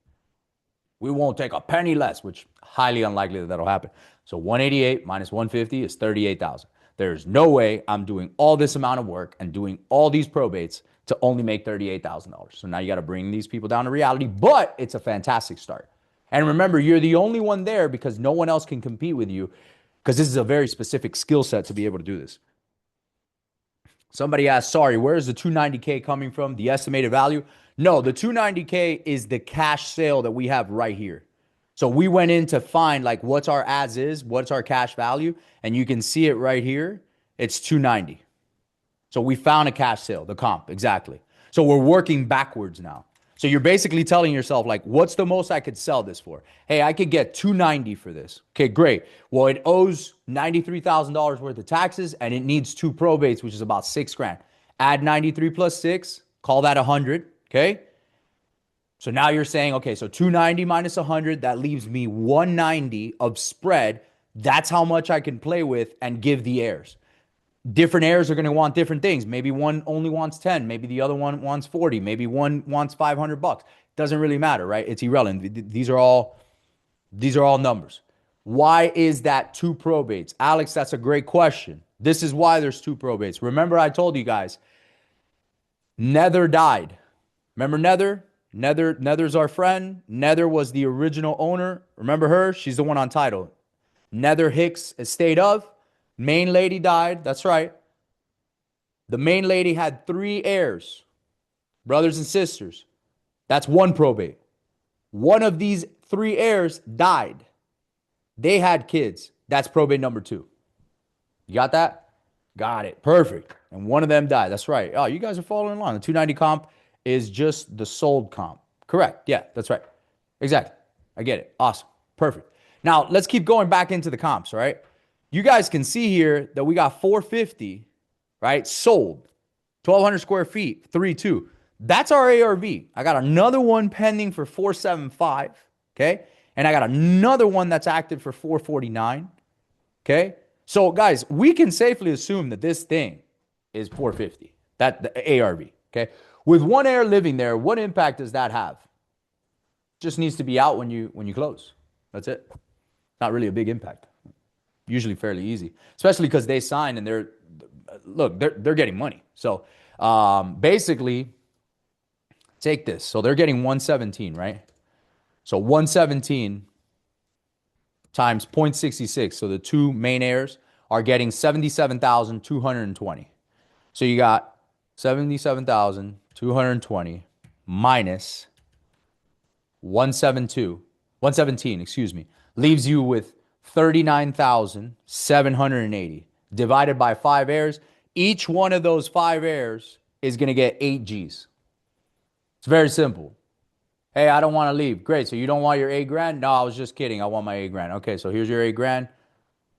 A: We won't take a penny less, which highly unlikely that that'll happen. So 188 minus 150 is 38,000. There's no way I'm doing all this amount of work and doing all these probates to only make $38,000. So now you got to bring these people down to reality, but it's a fantastic start. And remember, you're the only one there because no one else can compete with you, because this is a very specific skill set to be able to do this. Somebody asked, sorry, where is the 290K coming from? The estimated value? No, the 290K is the cash sale that we have right here. So we went in to find like what's our as is, what's our cash value, and you can see it right here. It's 290. So we found a cash sale, the comp, exactly. So we're working backwards now. So you're basically telling yourself, like, what's the most I could sell this for? Hey, I could get 290 for this. Okay, great. Well, it owes $93,000 worth of taxes, and it needs 2 probates, which is about 6 grand. Add 93 plus 6, call that 100, okay? So now you're saying, okay, so 290 minus 100, that leaves me 190 of spread. That's how much I can play with and give the heirs. Different heirs are going to want different things. Maybe one only wants 10. Maybe the other one wants 40. Maybe one wants $500. Doesn't really matter, right? It's irrelevant. These are all numbers. Why is that 2 probates? Alex, that's a great question. This is why there's 2 probates. Remember I told you guys, Nether died. Remember Nether? Nether's our friend. Nether was the original owner. Remember her? She's the one on title. Nether Hicks estate of. Main lady died. That's right. The main lady had 3 heirs, brothers and sisters. That's 1 probate. One of these 3 heirs died. They had kids. That's probate number 2. You got that? Got it. Perfect. And one of them died. That's right. Oh, you guys are following along. The 290 comp is just the sold comp. Correct. Yeah, that's right. Exactly. I get it. Awesome. Perfect. Now, let's keep going back into the comps, right? You guys can see here that we got 450, right? Sold. 1,200 square feet, 3.2. That's our ARV. I got another one pending for 475, okay? And I got another one that's active for 449, okay? So, guys, we can safely assume that this thing is 450, that the ARV, okay? With one heir living there, what impact does that have? Just needs to be out when you close. That's it. Not really a big impact. Usually fairly easy, especially because they sign and they're getting money. So basically, take this. So they're getting 117, right? So 117 times 0.66. So the 2 main heirs are getting 77,220. So you got 77,220 minus 172. 117, excuse me, leaves you with 39,780 divided by 5 heirs. Each one of those 5 heirs is going to get 8 G's. It's very simple. Hey, I don't want to leave. Great. So you don't want your 8 grand? No, I was just kidding. I want my 8 grand. Okay, so here's your 8 grand.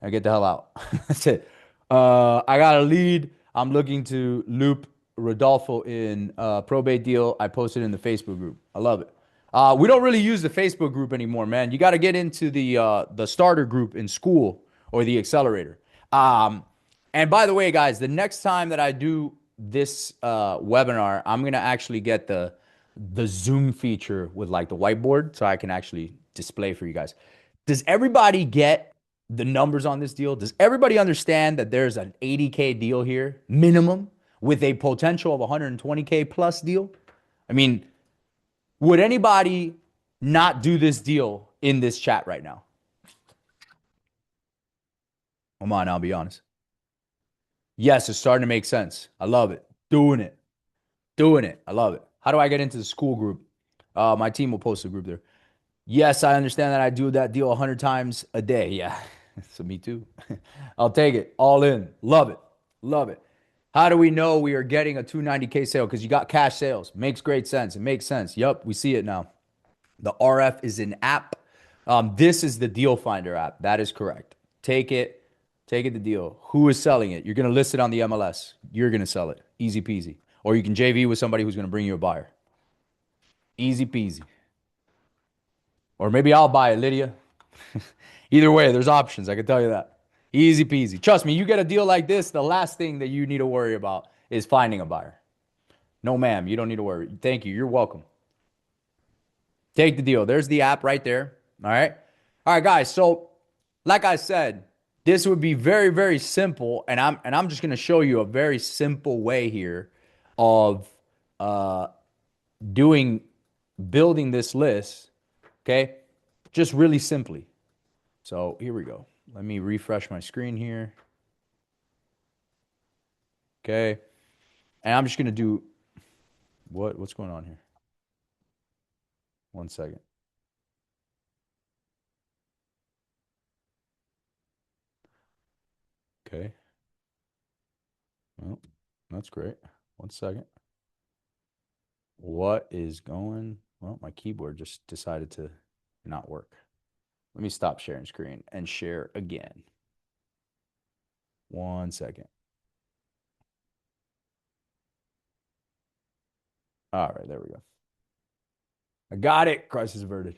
A: Now get the hell out. That's it. I got a lead. I'm looking to loop Rodolfo in probate deal. I posted in the Facebook group. I love it. We don't really use the Facebook group anymore, man. You got to get into the starter group in school or the accelerator. And by the way, guys, the next time that I do this webinar, I'm gonna actually get the Zoom feature with like the whiteboard, so I can actually display for you guys. Does everybody get the numbers on this deal? Does everybody understand that there's an 80K deal here minimum with a potential of 120K plus deal? I mean, would anybody not do this deal in this chat right now? Come on, I'll be honest. Yes, it's starting to make sense. I love it. Doing it. Doing it. I love it. How do I get into the school group? My team will post a group there. Yes, I understand that I do that deal 100 times a day. Yeah. So me too. I'll take it. All in. Love it. Love it. How do we know we are getting a 290K sale? Because you got cash sales. Makes great sense. It makes sense. Yep, we see it now. The RF is an app. This is the deal finder app. That is correct. Take it. Take it the deal. Who is selling it? You're going to list it on the MLS. You're going to sell it. Easy peasy. Or you can JV with somebody who's going to bring you a buyer. Easy peasy. Or maybe I'll buy it, Lydia. Either way, there's options. I can tell you that. Easy peasy. Trust me, you get a deal like this, the last thing that you need to worry about is finding a buyer. No, ma'am, you don't need to worry. Thank you. You're welcome. Take the deal. There's the app right there. All right. All right, guys. So, like I said, this would be very, very simple, and I'm just going to show you a very simple way here of doing building this list. Okay, just really simply. So here we go. Let me refresh my screen here. Okay, and I'm just going to do what's going on here. 1 second. Okay. Well, that's great. 1 second. What is going? Well, my keyboard just decided to not work. Let me stop sharing screen and share again. 1 second. All right, there we go. I got it. Crisis averted.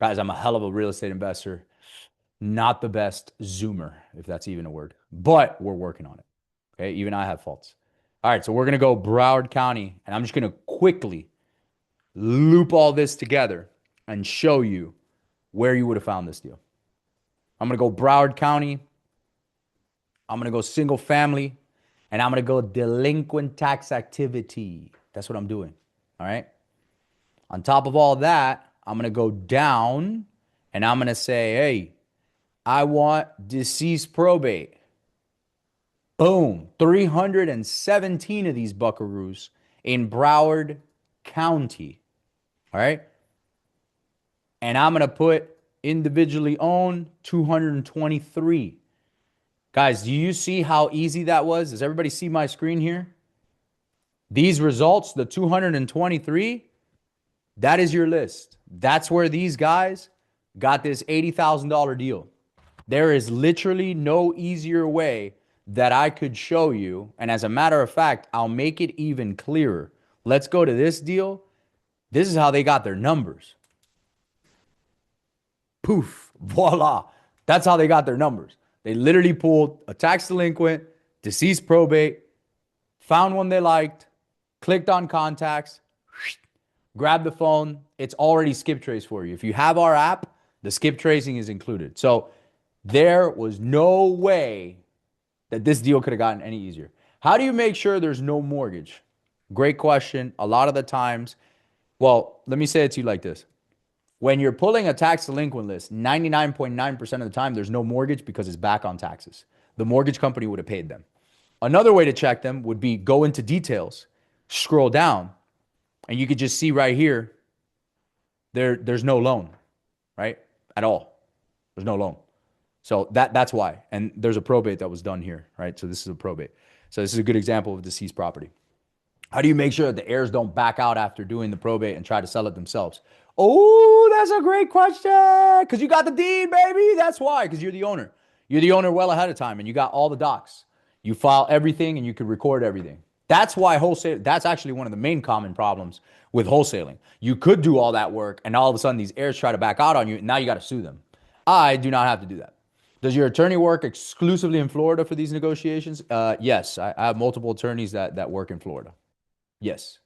A: Guys, I'm a hell of a real estate investor. Not the best zoomer, if that's even a word, but we're working on it. Okay, even I have faults. All right, so we're gonna go Broward County, and I'm just gonna quickly loop all this together and show you where you would have found this deal. I'm gonna go Broward County. I'm gonna go single family, and I'm gonna go delinquent tax activity. That's what I'm doing. All right. On top of all that, I'm gonna go down, and I'm gonna say, hey, I want deceased probate. Boom. 317 of these buckaroos in Broward County. All right. And I'm going to put individually owned 223. Guys, do you see how easy that was? Does everybody see my screen here? These results, the 223, that is your list. That's where these guys got this $80,000 deal. There is literally no easier way that I could show you. And as a matter of fact, I'll make it even clearer. Let's go to this deal. This is how they got their numbers. Poof, voila. That's how they got their numbers. They literally pulled a tax delinquent, deceased probate, found one they liked, clicked on contacts, grabbed the phone. It's already skip trace for you. If you have our app, the skip tracing is included. So there was no way that this deal could have gotten any easier. How do you make sure there's no mortgage? Great question. A lot of the times, well, let me say it to you like this. When you're pulling a tax delinquent list, 99.9% of the time, there's no mortgage because it's back on taxes. The mortgage company would have paid them. Another way to check them would be go into details, scroll down, and you could just see right here, there's no loan. right? At all. There's no loan. So that's why. And there's a probate that was done here, right? So this is a probate. So this is a good example of deceased property. How do you make sure that the heirs don't back out after doing the probate and try to sell it themselves? Oh, that's a great question. Because you got the deed, baby. That's why. Because you're the owner. You're the owner well ahead of time, and you got all the docs. You file everything, and you can record everything. That's why wholesale. That's actually one of the main common problems with wholesaling. You could do all that work, and all of a sudden these heirs try to back out on you, and now you got to sue them. I do not have to do that. Does your attorney work exclusively in Florida for these negotiations? Yes, I have multiple attorneys that work in Florida. Yes.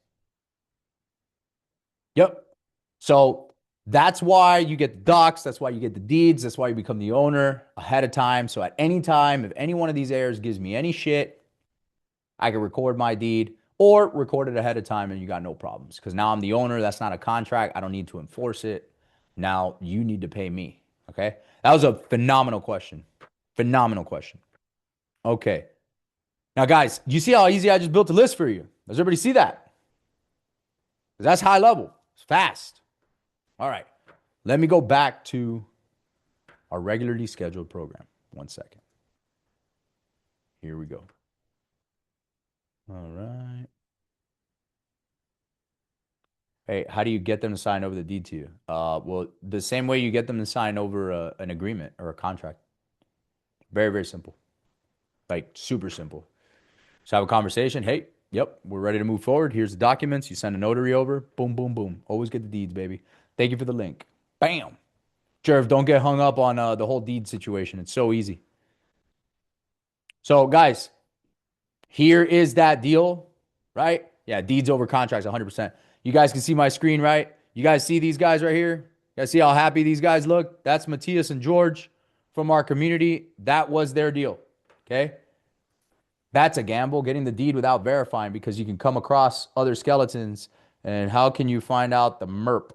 A: Yep. So that's why you get the docs. That's why you get the deeds. That's why you become the owner ahead of time. So at any time, if any one of these heirs gives me any shit, I can record my deed or record it ahead of time and you got no problems. Because now I'm the owner. That's not a contract. I don't need to enforce it. Now you need to pay me. Okay. That was a phenomenal question. Phenomenal question. Okay. Now, guys, you see how easy I just built a list for you? Does everybody see that? That's high level. It's fast. All right. Let me go back to our regularly scheduled program. 1 second. Here we go. All right. Hey, how do you get them to sign over the deed to you? Well, the same way you get them to sign over an agreement or a contract. Very, very simple. Like super simple. Just have a conversation. Hey, yep, we're ready to move forward. Here's the documents. You send a notary over. Boom, boom, boom. Always get the deeds, baby. Thank you for the link. Bam. Jerv, don't get hung up on the whole deed situation. It's so easy. So, guys, here is that deal, right? Yeah, deeds over contracts, 100%. You guys can see my screen, right? You guys see these guys right here? You guys see how happy these guys look? That's Matthias and George from our community. That was their deal, okay? That's a gamble, getting the deed without verifying because you can come across other skeletons. And how can you find out the MERP?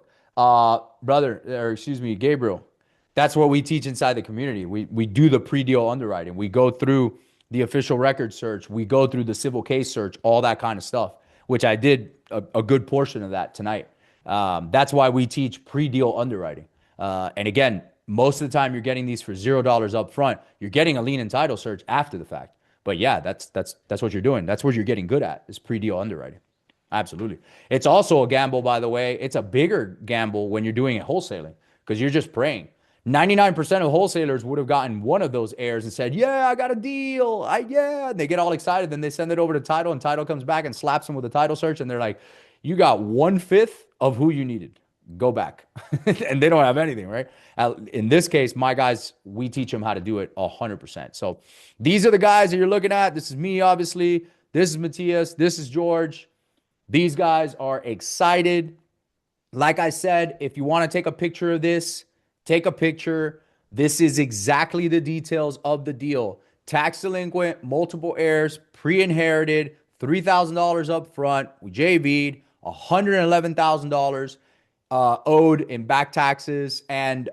A: Gabriel, that's what we teach inside the community. We do the pre-deal underwriting. We go through the official record search. We go through the civil case search, all that kind of stuff, which I did a good portion of that tonight. That's why we teach pre-deal underwriting. And again, most of the time you're getting these for $0 up front. You're getting a lien and title search after the fact. But yeah, that's what you're doing. That's what you're getting good at is pre-deal underwriting. Absolutely. It's also a gamble, by the way. It's a bigger gamble when you're doing it wholesaling because you're just praying. 99% of wholesalers would have gotten one of those heirs and said, yeah, I got a deal. Yeah. And they get all excited. Then they send it over to title and title comes back and slaps them with a title search. And they're like, you got 1/5 of who you needed. Go back. And they don't have anything, right? In this case, my guys, we teach them how to do it 100%. So these are the guys that you're looking at. This is me, obviously. This is Matthias. This is George. These guys are excited. Like I said, if you want to take a picture of this, take a picture. This is exactly the details of the deal. Tax delinquent, multiple heirs, pre-inherited, $3,000 up front. We JV'd, $111,000 owed in back taxes and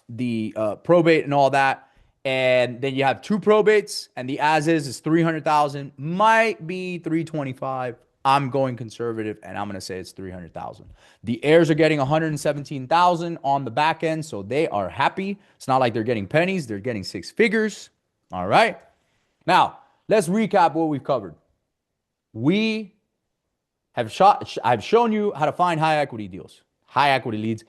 A: the probate and all that. And then you have 2 probates, and the as is 300,000, might be 325. I'm going conservative, and I'm going to say it's 300,000. The heirs are getting 117,000 on the back end, so they are happy. It's not like they're getting pennies; they're getting 6 figures. All right. Now let's recap what we've covered. I've shown you how to find high equity deals, high equity leads,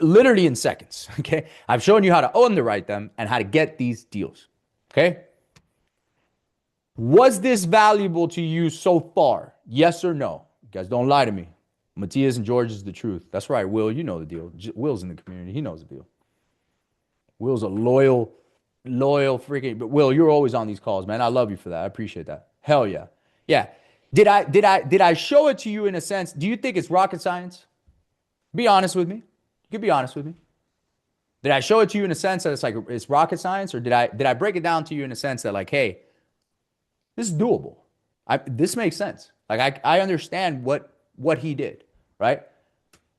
A: literally in seconds. Okay. I've shown you how to underwrite them and how to get these deals. Okay. Was this valuable to you so far? Yes or no? You guys don't lie to me. Matthias and George is the truth. That's right, Will. You know the deal. Will's in the community. He knows the deal. Will's a loyal freaking. But Will, you're always on these calls, man. I love you for that. I appreciate that. Hell yeah. Yeah. Did I show it to you in a sense? Do you think it's rocket science? Be honest with me. You can be honest with me. Did I show it to you in a sense that it's rocket science, or did I break it down to you in a sense that like, hey, this is doable. This makes sense. Like I understand what he did, right?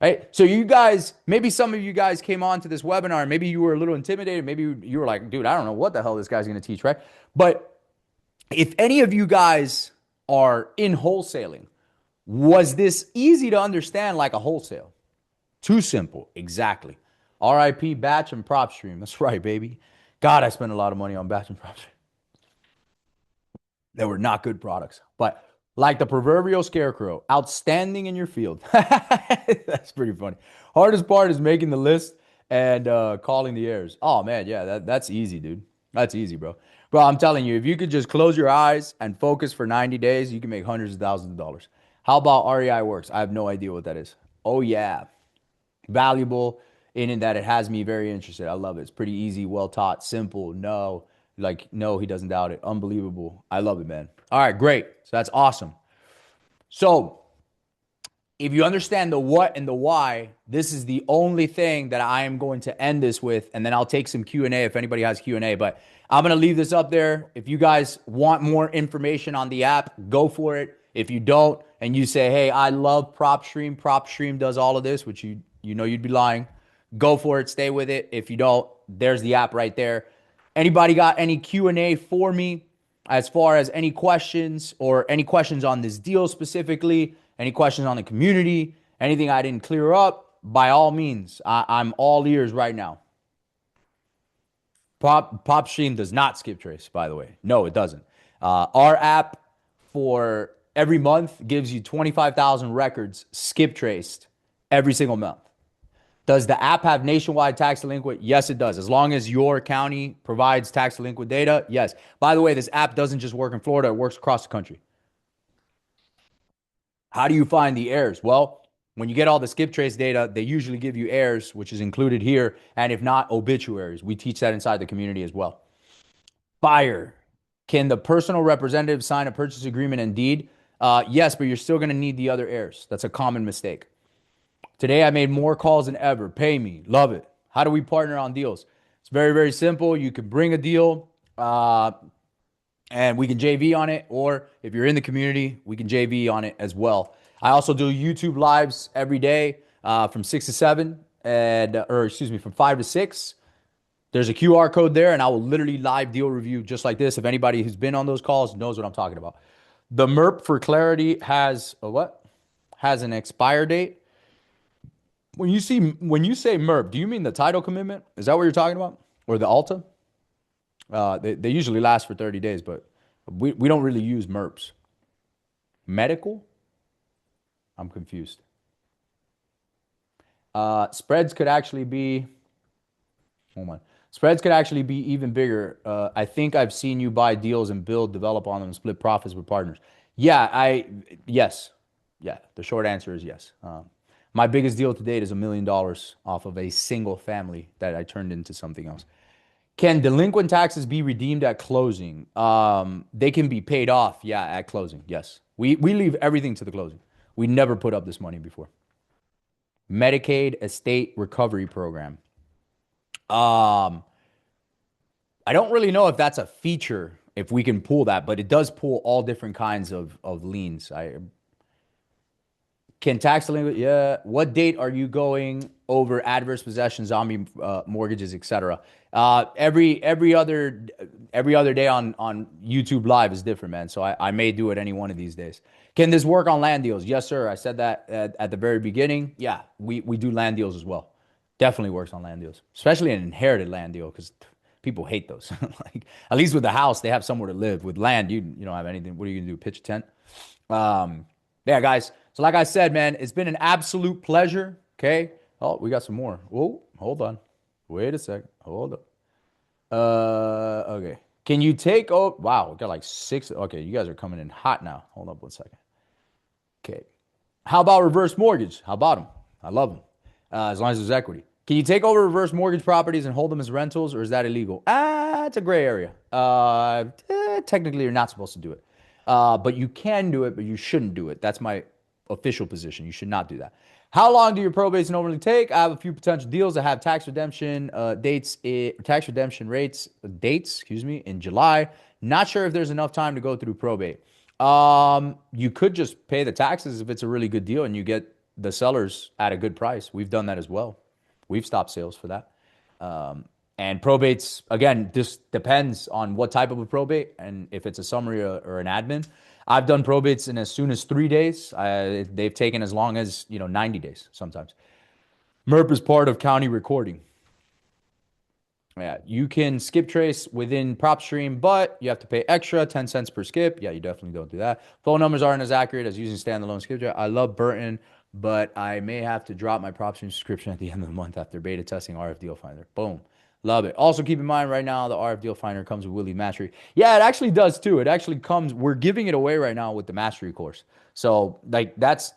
A: Right. So you guys, maybe some of you guys came on to this webinar, and maybe you were a little intimidated. Maybe you were like, dude, I don't know what the hell this guy's going to teach, right? But if any of you guys are in wholesaling, was this easy to understand like a wholesale? Too simple. Exactly. RIP batch and prop stream. That's right, baby. God, I spent a lot of money on batch and prop stream. They were not good products, but like the proverbial scarecrow, outstanding in your field. That's pretty funny. Hardest part is making the list and calling the heirs. Oh man, yeah, that's easy, dude. That's easy, bro. Bro, I'm telling you, if you could just close your eyes and focus for 90 days, you can make hundreds of thousands of dollars. How about REI Works? I have no idea what that is. Oh yeah, valuable in that it has me very interested. I love it. It's pretty easy, well taught, simple. No, like, no, he doesn't doubt it. Unbelievable. I love it, man. All right, great. So that's awesome. So if you understand the what and the why, this is the only thing that I am going to end this with, and then I'll take some Q&A if anybody has Q&A. But I'm going to leave this up there. If you guys want more information on the app, go for it. If you don't, and you say, hey, I love PropStream does all of this, which you know you'd be lying, go for it, stay with it. If you don't, there's the app right there. Anybody got any Q&A for me as far as any questions or any questions on this deal specifically, any questions on the community, anything I didn't clear up, by all means, I'm all ears right now. PropStream does not skip trace, by the way. No, it doesn't. Our app for every month gives you 25,000 records skip traced every single month. Does the app have nationwide tax delinquent? Yes, it does. As long as your county provides tax delinquent data, yes. By the way, this app doesn't just work in Florida, it works across the country. How do you find the heirs? Well, when you get all the skip trace data, they usually give you heirs, which is included here, and if not, obituaries. We teach that inside the community as well. Buyer. Can the personal representative sign a purchase agreement and deed? Yes, but you're still going to need the other heirs. That's a common mistake. Today I made more calls than ever. Pay me. Love it. How do we partner on deals? It's very, very simple. You can bring a deal and we can JV on it. Or if you're in the community, we can JV on it as well. I also do YouTube lives every day from 6 to 7 from 5 to 6. There's a QR code there, and I will literally live deal review just like this. If anybody who's been on those calls knows what I'm talking about. The MERP, for clarity, has a what? Has an expire date. When you say MERP, do you mean the title commitment? Is that what you're talking about? Or the Alta? They usually last for 30 days, but we don't really use MERPs. Medical? I'm confused. Spreads could actually be, hold on. Spreads could actually be even bigger. I think I've seen you buy deals and develop on them, and split profits with partners. Yes. Yeah, the short answer is yes. My biggest deal to date is $1 million off of a single family that I turned into something else. Can delinquent taxes be redeemed at closing? They can be paid off, yeah, at closing, yes. We leave everything to the closing. We never put up this money before. Medicaid Estate Recovery Program. I don't really know if that's a feature, if we can pull that, but it does pull all different kinds of liens. Can tax delinquent? Yeah. What date are you going over adverse possession, zombie mortgages, etc.? Every other day on YouTube Live is different, man. So I may do it any one of these days. Can this work on land deals? Yes, sir. I said that at the very beginning. Yeah, we do land deals as well. Definitely works on land deals, especially an inherited land deal, because people hate those. Like, at least with the house, they have somewhere to live. With land, you don't have anything. What are you gonna do? Pitch a tent? Yeah, guys. So like I said, man, it's been an absolute pleasure. Okay. Oh, we got some more. Whoa, hold on. Wait a second. Hold up. Okay. Can you take, oh, wow, we got like 6. Okay, you guys are coming in hot now. Hold up one second. Okay. How about reverse mortgage? How about them? I love them. As long as there's equity. Can you take over reverse mortgage properties and hold them as rentals, or is that illegal? It's a gray area. Technically, you're not supposed to do it. But you can do it, but you shouldn't do it. That's my official position. You should not do that. How long do your probates normally take? I have a few potential deals that have tax redemption rates, in July. Not sure if there's enough time to go through probate. You could just pay the taxes if it's a really good deal and you get the sellers at a good price. We've done that as well. We've stopped sales for that. And probates, again, this depends on what type of a probate and if it's a summary or an admin. I've done probates in as soon as 3 days. They've taken as long as 90 days sometimes. MERP is part of county recording. Yeah, you can skip trace within prop stream, but you have to pay extra 10 cents per skip. Yeah, you definitely don't do that. Phone numbers aren't as accurate as using standalone skip trace. I love Burton, but I may have to drop my prop stream subscription at the end of the month after beta testing RF Deal Finder. Boom. Love it. Also, keep in mind right now the RF Deal Finder comes with Willy Mastery. Yeah, it actually does too. It actually comes, we're giving it away right now with the Mastery course. So, like, that's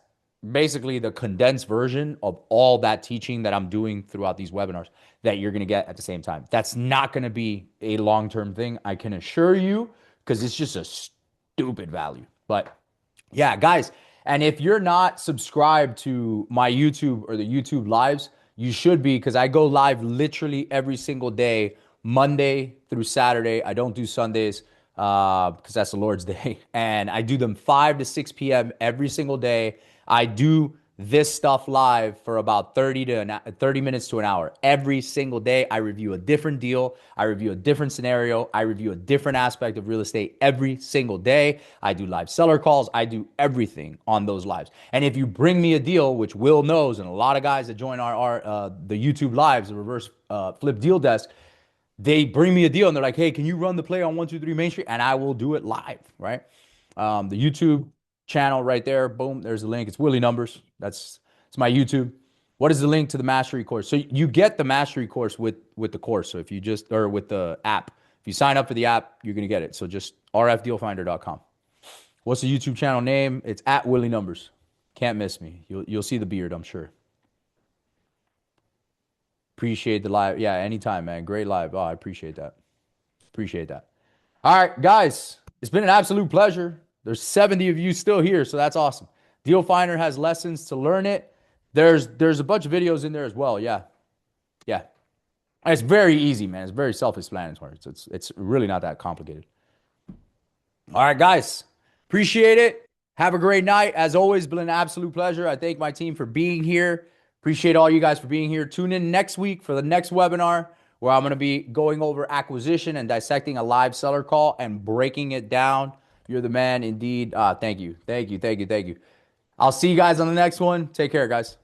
A: basically the condensed version of all that teaching that I'm doing throughout these webinars that you're going to get at the same time. That's not going to be a long-term thing, I can assure you, because it's just a stupid value. But yeah, guys, and if you're not subscribed to my YouTube or the YouTube lives, you should be, because I go live literally every single day, Monday through Saturday. I don't do Sundays because that's the Lord's day. And I do them 5 to 6 p.m. every single day. I do this stuff live for about 30 minutes to an hour every single day. I review a different deal. I review a different scenario. I review a different aspect of real estate every single day. I do live seller calls. I do everything on those lives. And if you bring me a deal, which Will knows, and a lot of guys that join the YouTube lives, the reverse flip deal desk, they bring me a deal and they're like, hey, can you run the play on 123 Main Street? And I will do it live, right? The YouTube channel right there. Boom, there's the link. It's Willy Numbers. It's my YouTube. What is the link to the mastery course? So you get the mastery course with the course. So if you just, or with the app, if you sign up for the app, you're going to get it. So just rfdealfinder.com. What's the YouTube channel name? It's at Willy Numbers. Can't miss me. You'll see the beard, I'm sure. Appreciate the live. Yeah, anytime, man. Great live. Oh, I appreciate that. Appreciate that. All right, guys, it's been an absolute pleasure. There's 70 of you still here, so that's awesome. Deal Finder has lessons to learn it. There's a bunch of videos in there as well. Yeah. Yeah. It's very easy, man. It's very self-explanatory. It's really not that complicated. All right, guys. Appreciate it. Have a great night. As always, been an absolute pleasure. I thank my team for being here. Appreciate all you guys for being here. Tune in next week for the next webinar where I'm going to be going over acquisition and dissecting a live seller call and breaking it down. You're the man indeed. Thank you. Thank you. Thank you. Thank you. I'll see you guys on the next one. Take care, guys.